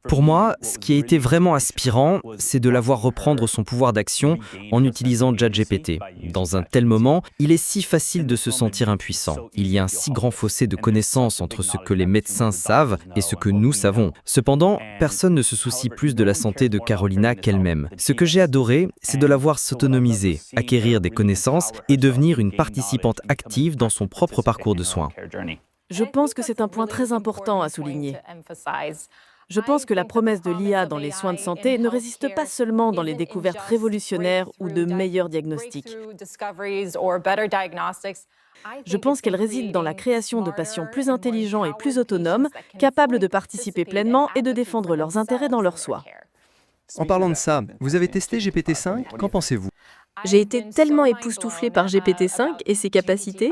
Pour moi, ce qui a été vraiment inspirant, c'est de la voir reprendre son pouvoir d'action en utilisant ChatGPT. Dans un tel moment, il est si facile de se sentir impuissant. Il y a un si grand fossé de connaissances entre ce que les médecins savent et ce que nous savons. Cependant, personne ne se soucie plus de la santé de Carolina qu'elle-même. Ce que j'ai adoré, c'est de la voir s'autonomiser, acquérir des connaissances et devenir une participante active dans son propre parcours de soins. Je pense que c'est un point très important à souligner. Je pense que la promesse de l'IA dans les soins de santé ne résiste pas seulement dans les découvertes révolutionnaires ou de meilleurs diagnostics. Je pense qu'elle réside dans la création de patients plus intelligents et plus autonomes, capables de participer pleinement et de défendre leurs intérêts dans leurs soins. En parlant de ça, vous avez testé GPT-5, qu'en pensez-vous? J'ai été tellement époustouflée par GPT-5 et ses capacités.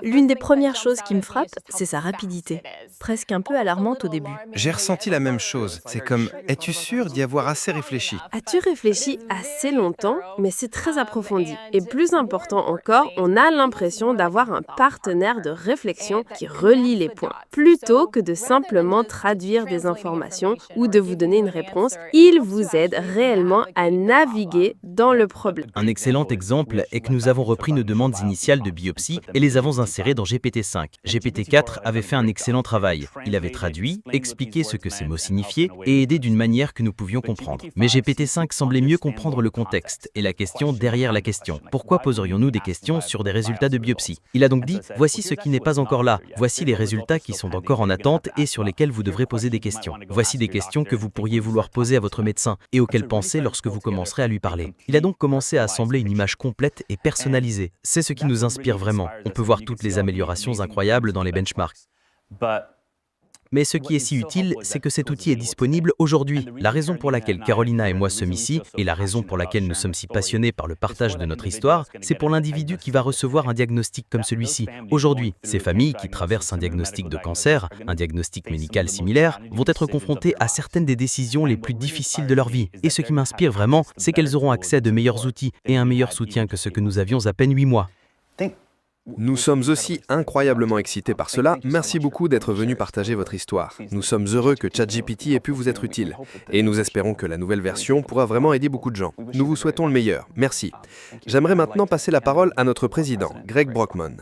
L'une des premières choses qui me frappe, c'est sa rapidité, presque un peu alarmante au début. J'ai ressenti la même chose. C'est comme, es-tu sûr d'y avoir assez réfléchi? As-tu réfléchi assez longtemps? Mais c'est très approfondi. Et plus important encore, on a l'impression d'avoir un partenaire de réflexion qui relie les points. Plutôt que de simplement traduire des informations ou de vous donner une réponse, il vous aide réellement à naviguer dans le problème. Un excellent exemple est que nous avons repris nos demandes initiales de biopsie et les avons insérées dans GPT-5. GPT-4 avait fait un excellent travail. Il avait traduit, expliqué ce que ces mots signifiaient et aidé d'une manière que nous pouvions comprendre. Mais GPT-5 semblait mieux comprendre le contexte et la question derrière la question. Pourquoi poserions-nous des questions sur des résultats de biopsie? Il a donc dit, voici ce qui n'est pas encore là, voici les résultats qui sont encore en attente et sur lesquels vous devrez poser des questions. Voici des questions que vous pourriez vouloir poser à votre médecin et auxquelles penser lorsque vous commencerez à lui parler. Il a donc commencé à assembler une image complète et personnalisée. C'est ce qui nous inspire vraiment. On peut voir toutes les améliorations incroyables dans les benchmarks. Mais ce qui est si utile, c'est que cet outil est disponible aujourd'hui. La raison pour laquelle Carolina et moi sommes ici, et la raison pour laquelle nous sommes si passionnés par le partage de notre histoire, c'est pour l'individu qui va recevoir un diagnostic comme celui-ci. Aujourd'hui, ces familles qui traversent un diagnostic de cancer, un diagnostic médical similaire, vont être confrontées à certaines des décisions les plus difficiles de leur vie. Et ce qui m'inspire vraiment, c'est qu'elles auront accès à de meilleurs outils et un meilleur soutien que ce que nous avions à peine 8 mois. Nous sommes aussi incroyablement excités par cela. Merci beaucoup d'être venu partager votre histoire. Nous sommes heureux que ChatGPT ait pu vous être utile. Et nous espérons que la nouvelle version pourra vraiment aider beaucoup de gens. Nous vous souhaitons le meilleur. Merci. J'aimerais maintenant passer la parole à notre président, Greg Brockman.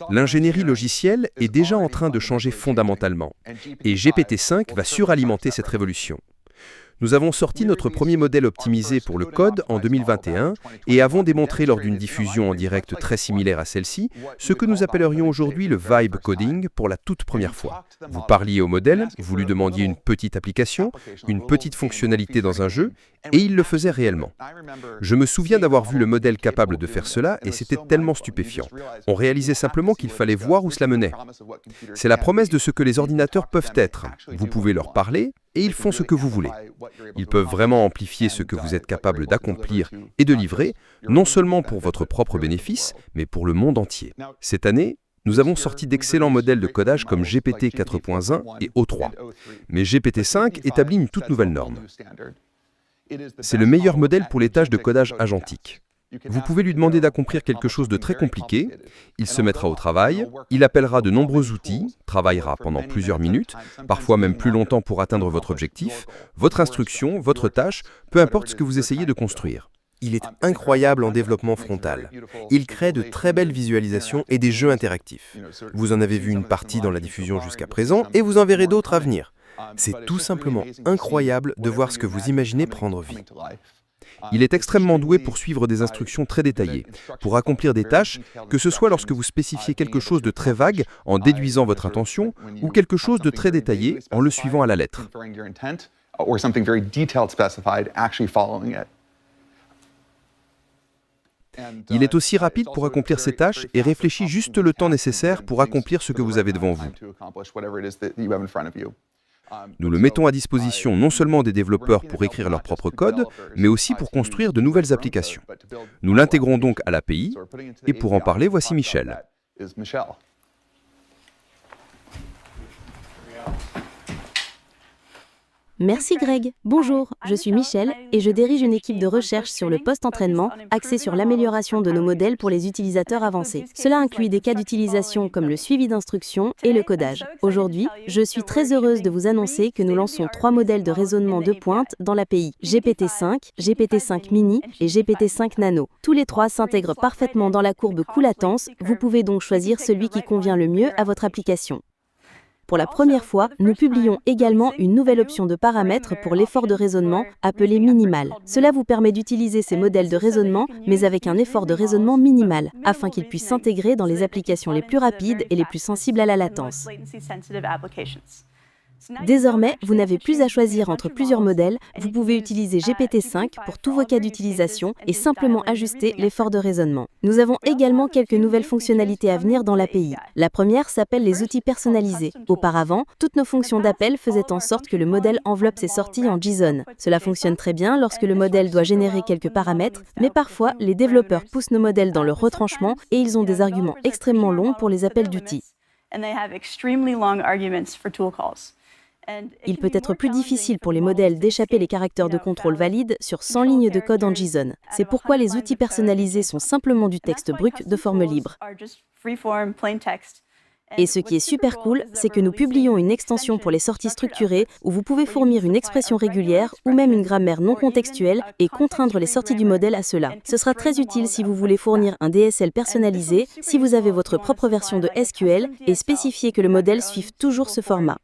L'ingénierie logicielle est déjà en train de changer fondamentalement, et GPT-5 va suralimenter cette révolution. Nous avons sorti notre premier modèle optimisé pour le code en 2021 et avons démontré lors d'une diffusion en direct très similaire à celle-ci ce que nous appellerions aujourd'hui le vibe coding pour la toute première fois. Vous parliez au modèle, vous lui demandiez une petite application, une petite fonctionnalité dans un jeu, et il le faisait réellement. Je me souviens d'avoir vu le modèle capable de faire cela et c'était tellement stupéfiant. On réalisait simplement qu'il fallait voir où cela menait. C'est la promesse de ce que les ordinateurs peuvent être. Vous pouvez leur parler et ils font ce que vous voulez. Ils peuvent vraiment amplifier ce que vous êtes capable d'accomplir et de livrer, non seulement pour votre propre bénéfice, mais pour le monde entier. Cette année, nous avons sorti d'excellents modèles de codage comme GPT 4.1 et O3. Mais GPT-5 établit une toute nouvelle norme. C'est le meilleur modèle pour les tâches de codage agentique. Vous pouvez lui demander d'accomplir quelque chose de très compliqué, il se mettra au travail, il appellera de nombreux outils, travaillera pendant plusieurs minutes, parfois même plus longtemps pour atteindre votre objectif, votre instruction, votre tâche, peu importe ce que vous essayez de construire. Il est incroyable en développement frontal. Il crée de très belles visualisations et des jeux interactifs. Vous en avez vu une partie dans la diffusion jusqu'à présent et vous en verrez d'autres à venir. C'est tout simplement incroyable de voir ce que vous imaginez prendre vie. Il est extrêmement doué pour suivre des instructions très détaillées, pour accomplir des tâches, que ce soit lorsque vous spécifiez quelque chose de très vague en déduisant votre intention, ou quelque chose de très détaillé en le suivant à la lettre. Il est aussi rapide pour accomplir ces tâches et réfléchit juste le temps nécessaire pour accomplir ce que vous avez devant vous. Nous le mettons à disposition non seulement des développeurs pour écrire leur propre code, mais aussi pour construire de nouvelles applications. Nous l'intégrons donc à l'API, et pour en parler, voici Michel. Merci Greg. Bonjour, je suis Michel et je dirige une équipe de recherche sur le post-entraînement axée sur l'amélioration de nos modèles pour les utilisateurs avancés. Cela inclut des cas d'utilisation comme le suivi d'instructions et le codage. Aujourd'hui, je suis très heureuse de vous annoncer que nous lançons 3 modèles de raisonnement de pointe dans l'API GPT-5, GPT-5 Mini et GPT-5 Nano. Tous les 3 s'intègrent parfaitement dans la courbe coût-latence, vous pouvez donc choisir celui qui convient le mieux à votre application. Pour la première fois, nous publions également une nouvelle option de paramètres pour l'effort de raisonnement appelé minimal. Cela vous permet d'utiliser ces modèles de raisonnement, mais avec un effort de raisonnement minimal, afin qu'ils puissent s'intégrer dans les applications les plus rapides et les plus sensibles à la latence. Désormais, vous n'avez plus à choisir entre plusieurs modèles, vous pouvez utiliser GPT-5 pour tous vos cas d'utilisation et simplement ajuster l'effort de raisonnement. Nous avons également quelques nouvelles fonctionnalités à venir dans l'API. La première s'appelle les outils personnalisés. Auparavant, toutes nos fonctions d'appel faisaient en sorte que le modèle enveloppe ses sorties en JSON. Cela fonctionne très bien lorsque le modèle doit générer quelques paramètres, mais parfois, les développeurs poussent nos modèles dans leur retranchement et ils ont des arguments extrêmement longs pour les appels d'outils. Il peut être plus difficile pour les modèles d'échapper les caractères de contrôle valides sur 100 lignes de code en JSON. C'est pourquoi les outils personnalisés sont simplement du texte brut de forme libre. Et ce qui est super cool, c'est que nous publions une extension pour les sorties structurées où vous pouvez fournir une expression régulière ou même une grammaire non contextuelle et contraindre les sorties du modèle à cela. Ce sera très utile si vous voulez fournir un DSL personnalisé, si vous avez votre propre version de SQL et spécifier que le modèle suive toujours ce format.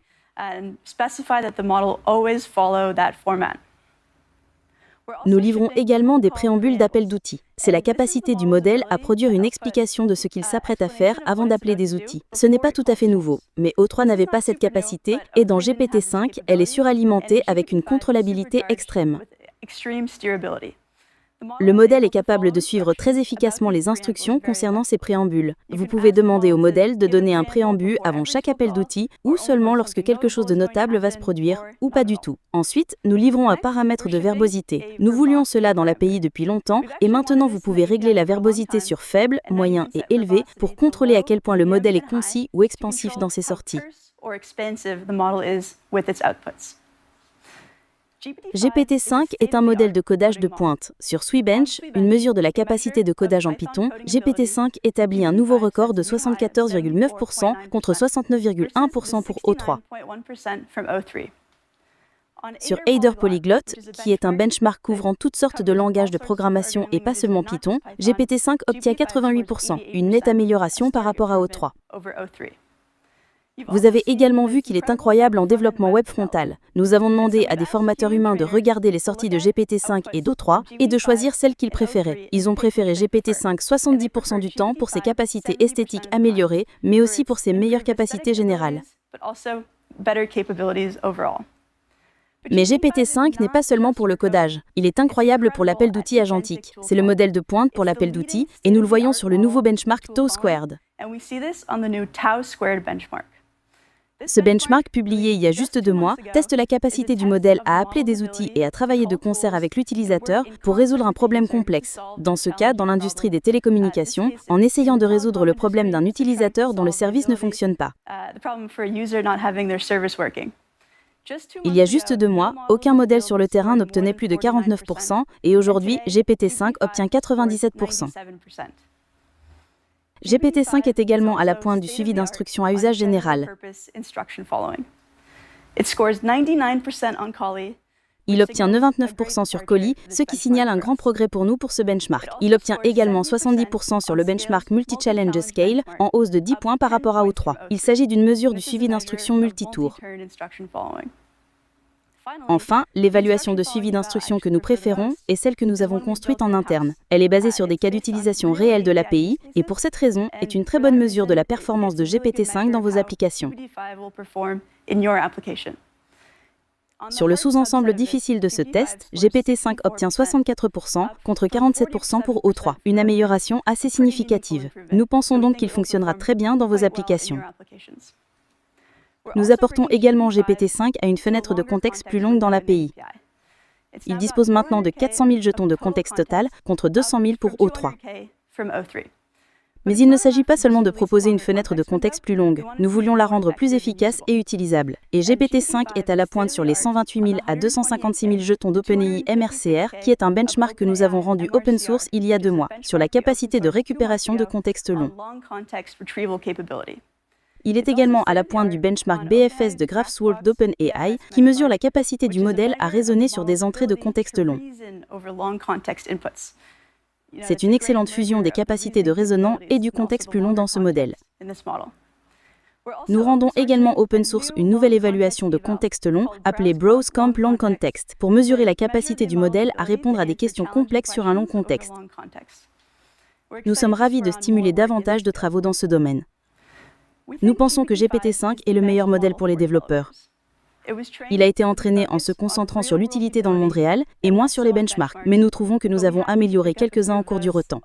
Nous livrons également des préambules d'appel d'outils. C'est la capacité du modèle à produire une explication de ce qu'il s'apprête à faire avant d'appeler des outils. Ce n'est pas tout à fait nouveau, mais O3 n'avait pas cette capacité et dans GPT-5, elle est suralimentée avec une contrôlabilité extrême. Le modèle est capable de suivre très efficacement les instructions concernant ces préambules. Vous pouvez demander au modèle de donner un préambule avant chaque appel d'outils ou seulement lorsque quelque chose de notable va se produire, ou pas du tout. Ensuite, nous livrons un paramètre de verbosité. Nous voulions cela dans l'API depuis longtemps et maintenant vous pouvez régler la verbosité sur faible, moyen et élevé pour contrôler à quel point le modèle est concis ou expansif dans ses sorties. GPT-5 est un modèle de codage de pointe. Sur Swebench, une mesure de la capacité de codage en Python, GPT-5 établit un nouveau record de 74,9% contre 69,1% pour O3. Sur Aider Polyglot, qui est un benchmark couvrant toutes sortes de langages de programmation et pas seulement Python, GPT-5 obtient 88%, une nette amélioration par rapport à O3. Vous avez également vu qu'il est incroyable en développement web frontal. Nous avons demandé à des formateurs humains de regarder les sorties de GPT-5 et d'O3 et de choisir celles qu'ils préféraient. Ils ont préféré GPT-5 70% du temps pour ses capacités esthétiques améliorées, mais aussi pour ses meilleures capacités générales. Mais GPT-5 n'est pas seulement pour le codage. Il est incroyable pour l'appel d'outils agentique. C'est le modèle de pointe pour l'appel d'outils et nous le voyons sur le nouveau benchmark Tau Squared. Ce benchmark, publié il y a juste 2 mois, teste la capacité du modèle à appeler des outils et à travailler de concert avec l'utilisateur pour résoudre un problème complexe. Dans ce cas, dans l'industrie des télécommunications, en essayant de résoudre le problème d'un utilisateur dont le service ne fonctionne pas. Il y a juste 2 mois, aucun modèle sur le terrain n'obtenait plus de 49% et aujourd'hui, GPT-5 obtient 97%. GPT-5 est également à la pointe du suivi d'instructions à usage général. Il obtient 99% sur Colli, ce qui signale un grand progrès pour nous pour ce benchmark. Il obtient également 70% sur le benchmark Multi-Challenge Scale, en hausse de 10 points par rapport à O3. Il s'agit d'une mesure du suivi d'instructions multitour. Enfin, l'évaluation de suivi d'instructions que nous préférons est celle que nous avons construite en interne. Elle est basée sur des cas d'utilisation réels de l'API et pour cette raison est une très bonne mesure de la performance de GPT-5 dans vos applications. Sur le sous-ensemble difficile de ce test, GPT-5 obtient 64% contre 47% pour O3, une amélioration assez significative. Nous pensons donc qu'il fonctionnera très bien dans vos applications. Nous apportons également GPT-5 à une fenêtre de contexte plus longue dans l'API. Il dispose maintenant de 400 000 jetons de contexte total contre 200 000 pour O3. Mais il ne s'agit pas seulement de proposer une fenêtre de contexte plus longue. Nous voulions la rendre plus efficace et utilisable. Et GPT-5 est à la pointe sur les 128 000 à 256 000 jetons d'OpenAI MRCR, qui est un benchmark que nous avons rendu open source il y a 2 mois, sur la capacité de récupération de contexte long. Il est également à la pointe du benchmark BFS de GraphsWorld d'OpenAI, qui mesure la capacité du modèle à raisonner sur des entrées de contexte long. C'est une excellente fusion des capacités de raisonnement et du contexte plus long dans ce modèle. Nous rendons également open source une nouvelle évaluation de contexte long appelée Browse Comp Long Context pour mesurer la capacité du modèle à répondre à des questions complexes sur un long contexte. Nous sommes ravis de stimuler davantage de travaux dans ce domaine. Nous pensons que GPT-5 est le meilleur modèle pour les développeurs. Il a été entraîné en se concentrant sur l'utilité dans le monde réel et moins sur les benchmarks, mais nous trouvons que nous avons amélioré quelques-uns en cours du temps.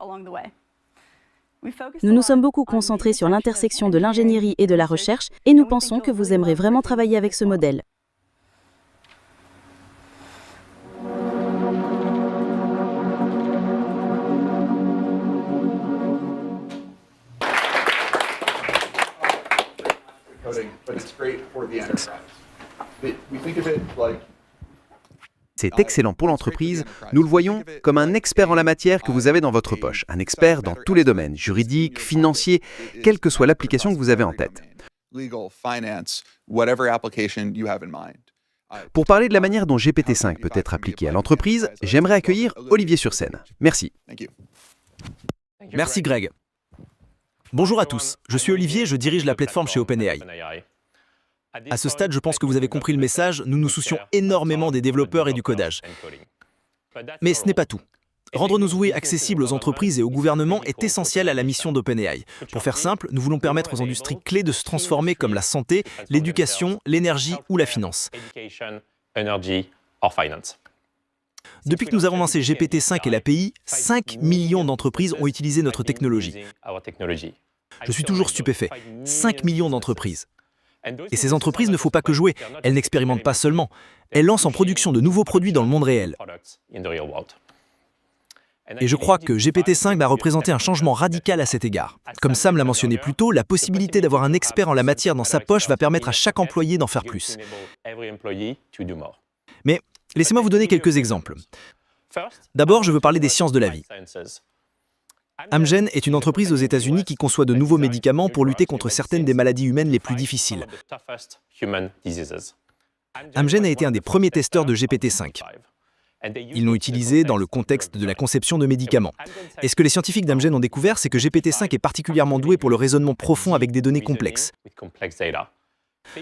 Nous nous sommes beaucoup concentrés sur l'intersection de l'ingénierie et de la recherche et nous pensons que vous aimerez vraiment travailler avec ce modèle. C'est excellent pour l'entreprise. Nous le voyons comme un expert en la matière que vous avez dans votre poche. Un expert dans tous les domaines, juridiques, financiers, quelle que soit l'application que vous avez en tête. Pour parler de la manière dont GPT-5 peut être appliqué à l'entreprise, j'aimerais accueillir Olivier sur scène. Merci. Merci Greg. Bonjour à tous, je suis Olivier, je dirige la plateforme chez OpenAI. À ce stade, je pense que vous avez compris le message, nous nous soucions énormément des développeurs et du codage. Mais ce n'est pas tout. Rendre nos outils accessibles aux entreprises et au gouvernement est essentiel à la mission d'OpenAI. Pour faire simple, nous voulons permettre aux industries clés de se transformer comme la santé, l'éducation, l'énergie ou la finance. Depuis que nous avons lancé GPT-5 et l'API, 5 millions d'entreprises ont utilisé notre technologie. Je suis toujours stupéfait. 5 millions d'entreprises. Et ces entreprises ne font pas que jouer, elles n'expérimentent pas seulement, elles lancent en production de nouveaux produits dans le monde réel. Et je crois que GPT-5 va représenter un changement radical à cet égard. Comme Sam l'a mentionné plus tôt, la possibilité d'avoir un expert en la matière dans sa poche va permettre à chaque employé d'en faire plus. Mais laissez-moi vous donner quelques exemples. D'abord, je veux parler des sciences de la vie. Amgen est une entreprise aux États-Unis qui conçoit de nouveaux médicaments pour lutter contre certaines des maladies humaines les plus difficiles. Amgen a été un des premiers testeurs de GPT-5. Ils l'ont utilisé dans le contexte de la conception de médicaments. Et ce que les scientifiques d'Amgen ont découvert, c'est que GPT-5 est particulièrement doué pour le raisonnement profond avec des données complexes.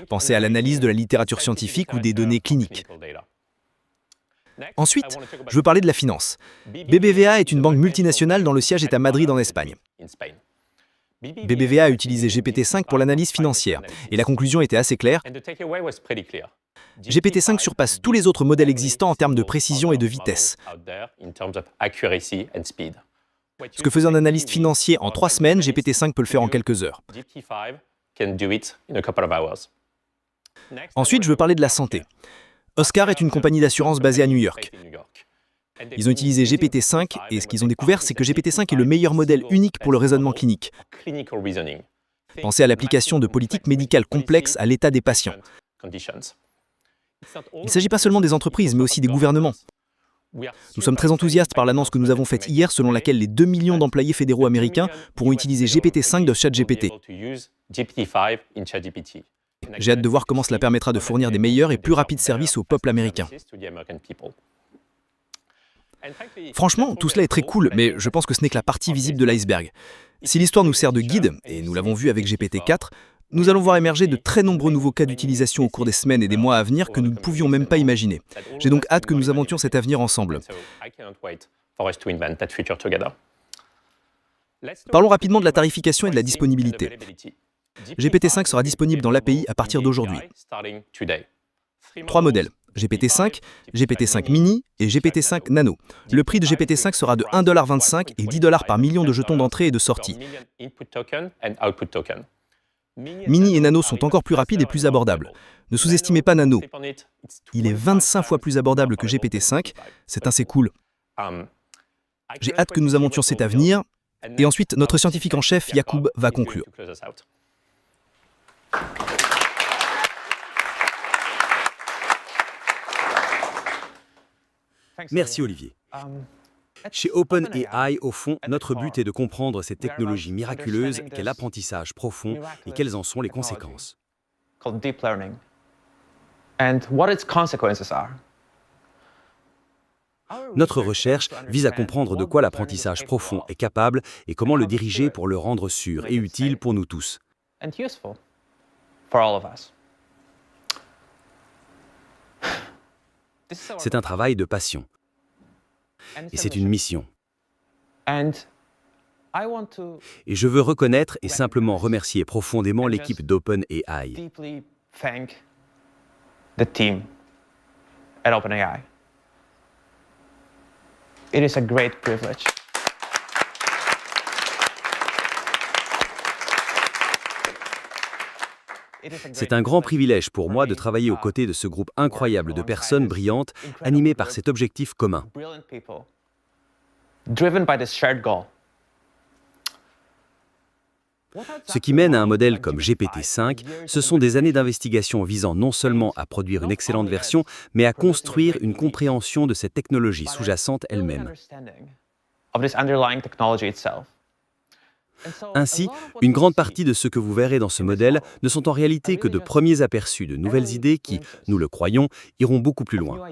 Pensez à l'analyse de la littérature scientifique ou des données cliniques. Ensuite, je veux parler de la finance. BBVA est une banque multinationale dont le siège est à Madrid en Espagne. BBVA a utilisé GPT-5 pour l'analyse financière, et la conclusion était assez claire. GPT-5 surpasse tous les autres modèles existants en termes de précision et de vitesse. Ce que faisait un analyste financier en 3 semaines, GPT-5 peut le faire en quelques heures. Ensuite, je veux parler de la santé. Oscar est une compagnie d'assurance basée à New York. Ils ont utilisé GPT-5 et ce qu'ils ont découvert, c'est que GPT-5 est le meilleur modèle unique pour le raisonnement clinique. Pensez à l'application de politiques médicales complexes à l'état des patients. Il ne s'agit pas seulement des entreprises, mais aussi des gouvernements. Nous sommes très enthousiastes par l'annonce que nous avons faite hier, selon laquelle les 2 millions d'employés fédéraux américains pourront utiliser GPT-5 de ChatGPT. J'ai hâte de voir comment cela permettra de fournir des meilleurs et plus rapides services au peuple américain. Franchement, tout cela est très cool, mais je pense que ce n'est que la partie visible de l'iceberg. Si l'histoire nous sert de guide, et nous l'avons vu avec GPT-4, nous allons voir émerger de très nombreux nouveaux cas d'utilisation au cours des semaines et des mois à venir que nous ne pouvions même pas imaginer. J'ai donc hâte que nous inventions cet avenir ensemble. Parlons rapidement de la tarification et de la disponibilité. GPT-5 sera disponible dans l'API à partir d'aujourd'hui. 3 modèles, GPT-5, GPT-5 mini et GPT-5 nano. Le prix de GPT-5 sera de 1,25$ et 10$ par million de jetons d'entrée et de sortie. Mini et nano sont encore plus rapides et plus abordables. Ne sous-estimez pas nano. Il est 25 fois plus abordable que GPT-5, c'est assez cool. J'ai hâte que nous inventions cet avenir. Et ensuite, notre scientifique en chef, Yacoub, va conclure. Merci Olivier. Chez OpenAI, au fond, notre but est de comprendre cette technologie miraculeuse qu'est l'apprentissage profond et quelles en sont les conséquences. Notre recherche vise à comprendre de quoi l'apprentissage profond est capable et comment le diriger pour le rendre sûr et utile pour nous tous. C'est un travail de passion. Et c'est une mission. Et je veux reconnaître et simplement remercier profondément l'équipe d'OpenAI. the team at OpenAI. It is a great privilege. C'est un grand privilège pour moi de travailler aux côtés de ce groupe incroyable de personnes brillantes, animées par cet objectif commun. Driven by this shared goal. Ce qui mène à un modèle comme GPT-5, ce sont des années d'investigation visant non seulement à produire une excellente version, mais à construire une compréhension de cette technologie sous-jacente elle-même. Ainsi, une grande partie de ce que vous verrez dans ce modèle ne sont en réalité que de premiers aperçus de nouvelles idées qui, nous le croyons, iront beaucoup plus loin.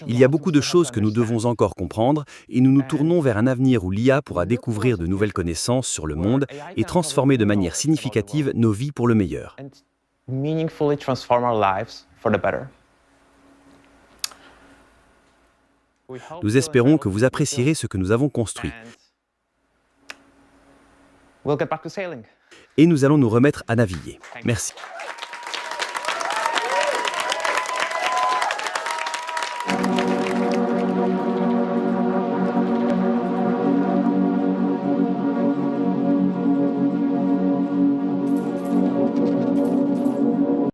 Il y a beaucoup de choses que nous devons encore comprendre et nous nous tournons vers un avenir où l'IA pourra découvrir de nouvelles connaissances sur le monde et transformer de manière significative nos vies pour le meilleur. Nous espérons que vous apprécierez ce que nous avons construit. Et nous allons nous remettre à naviguer. Merci.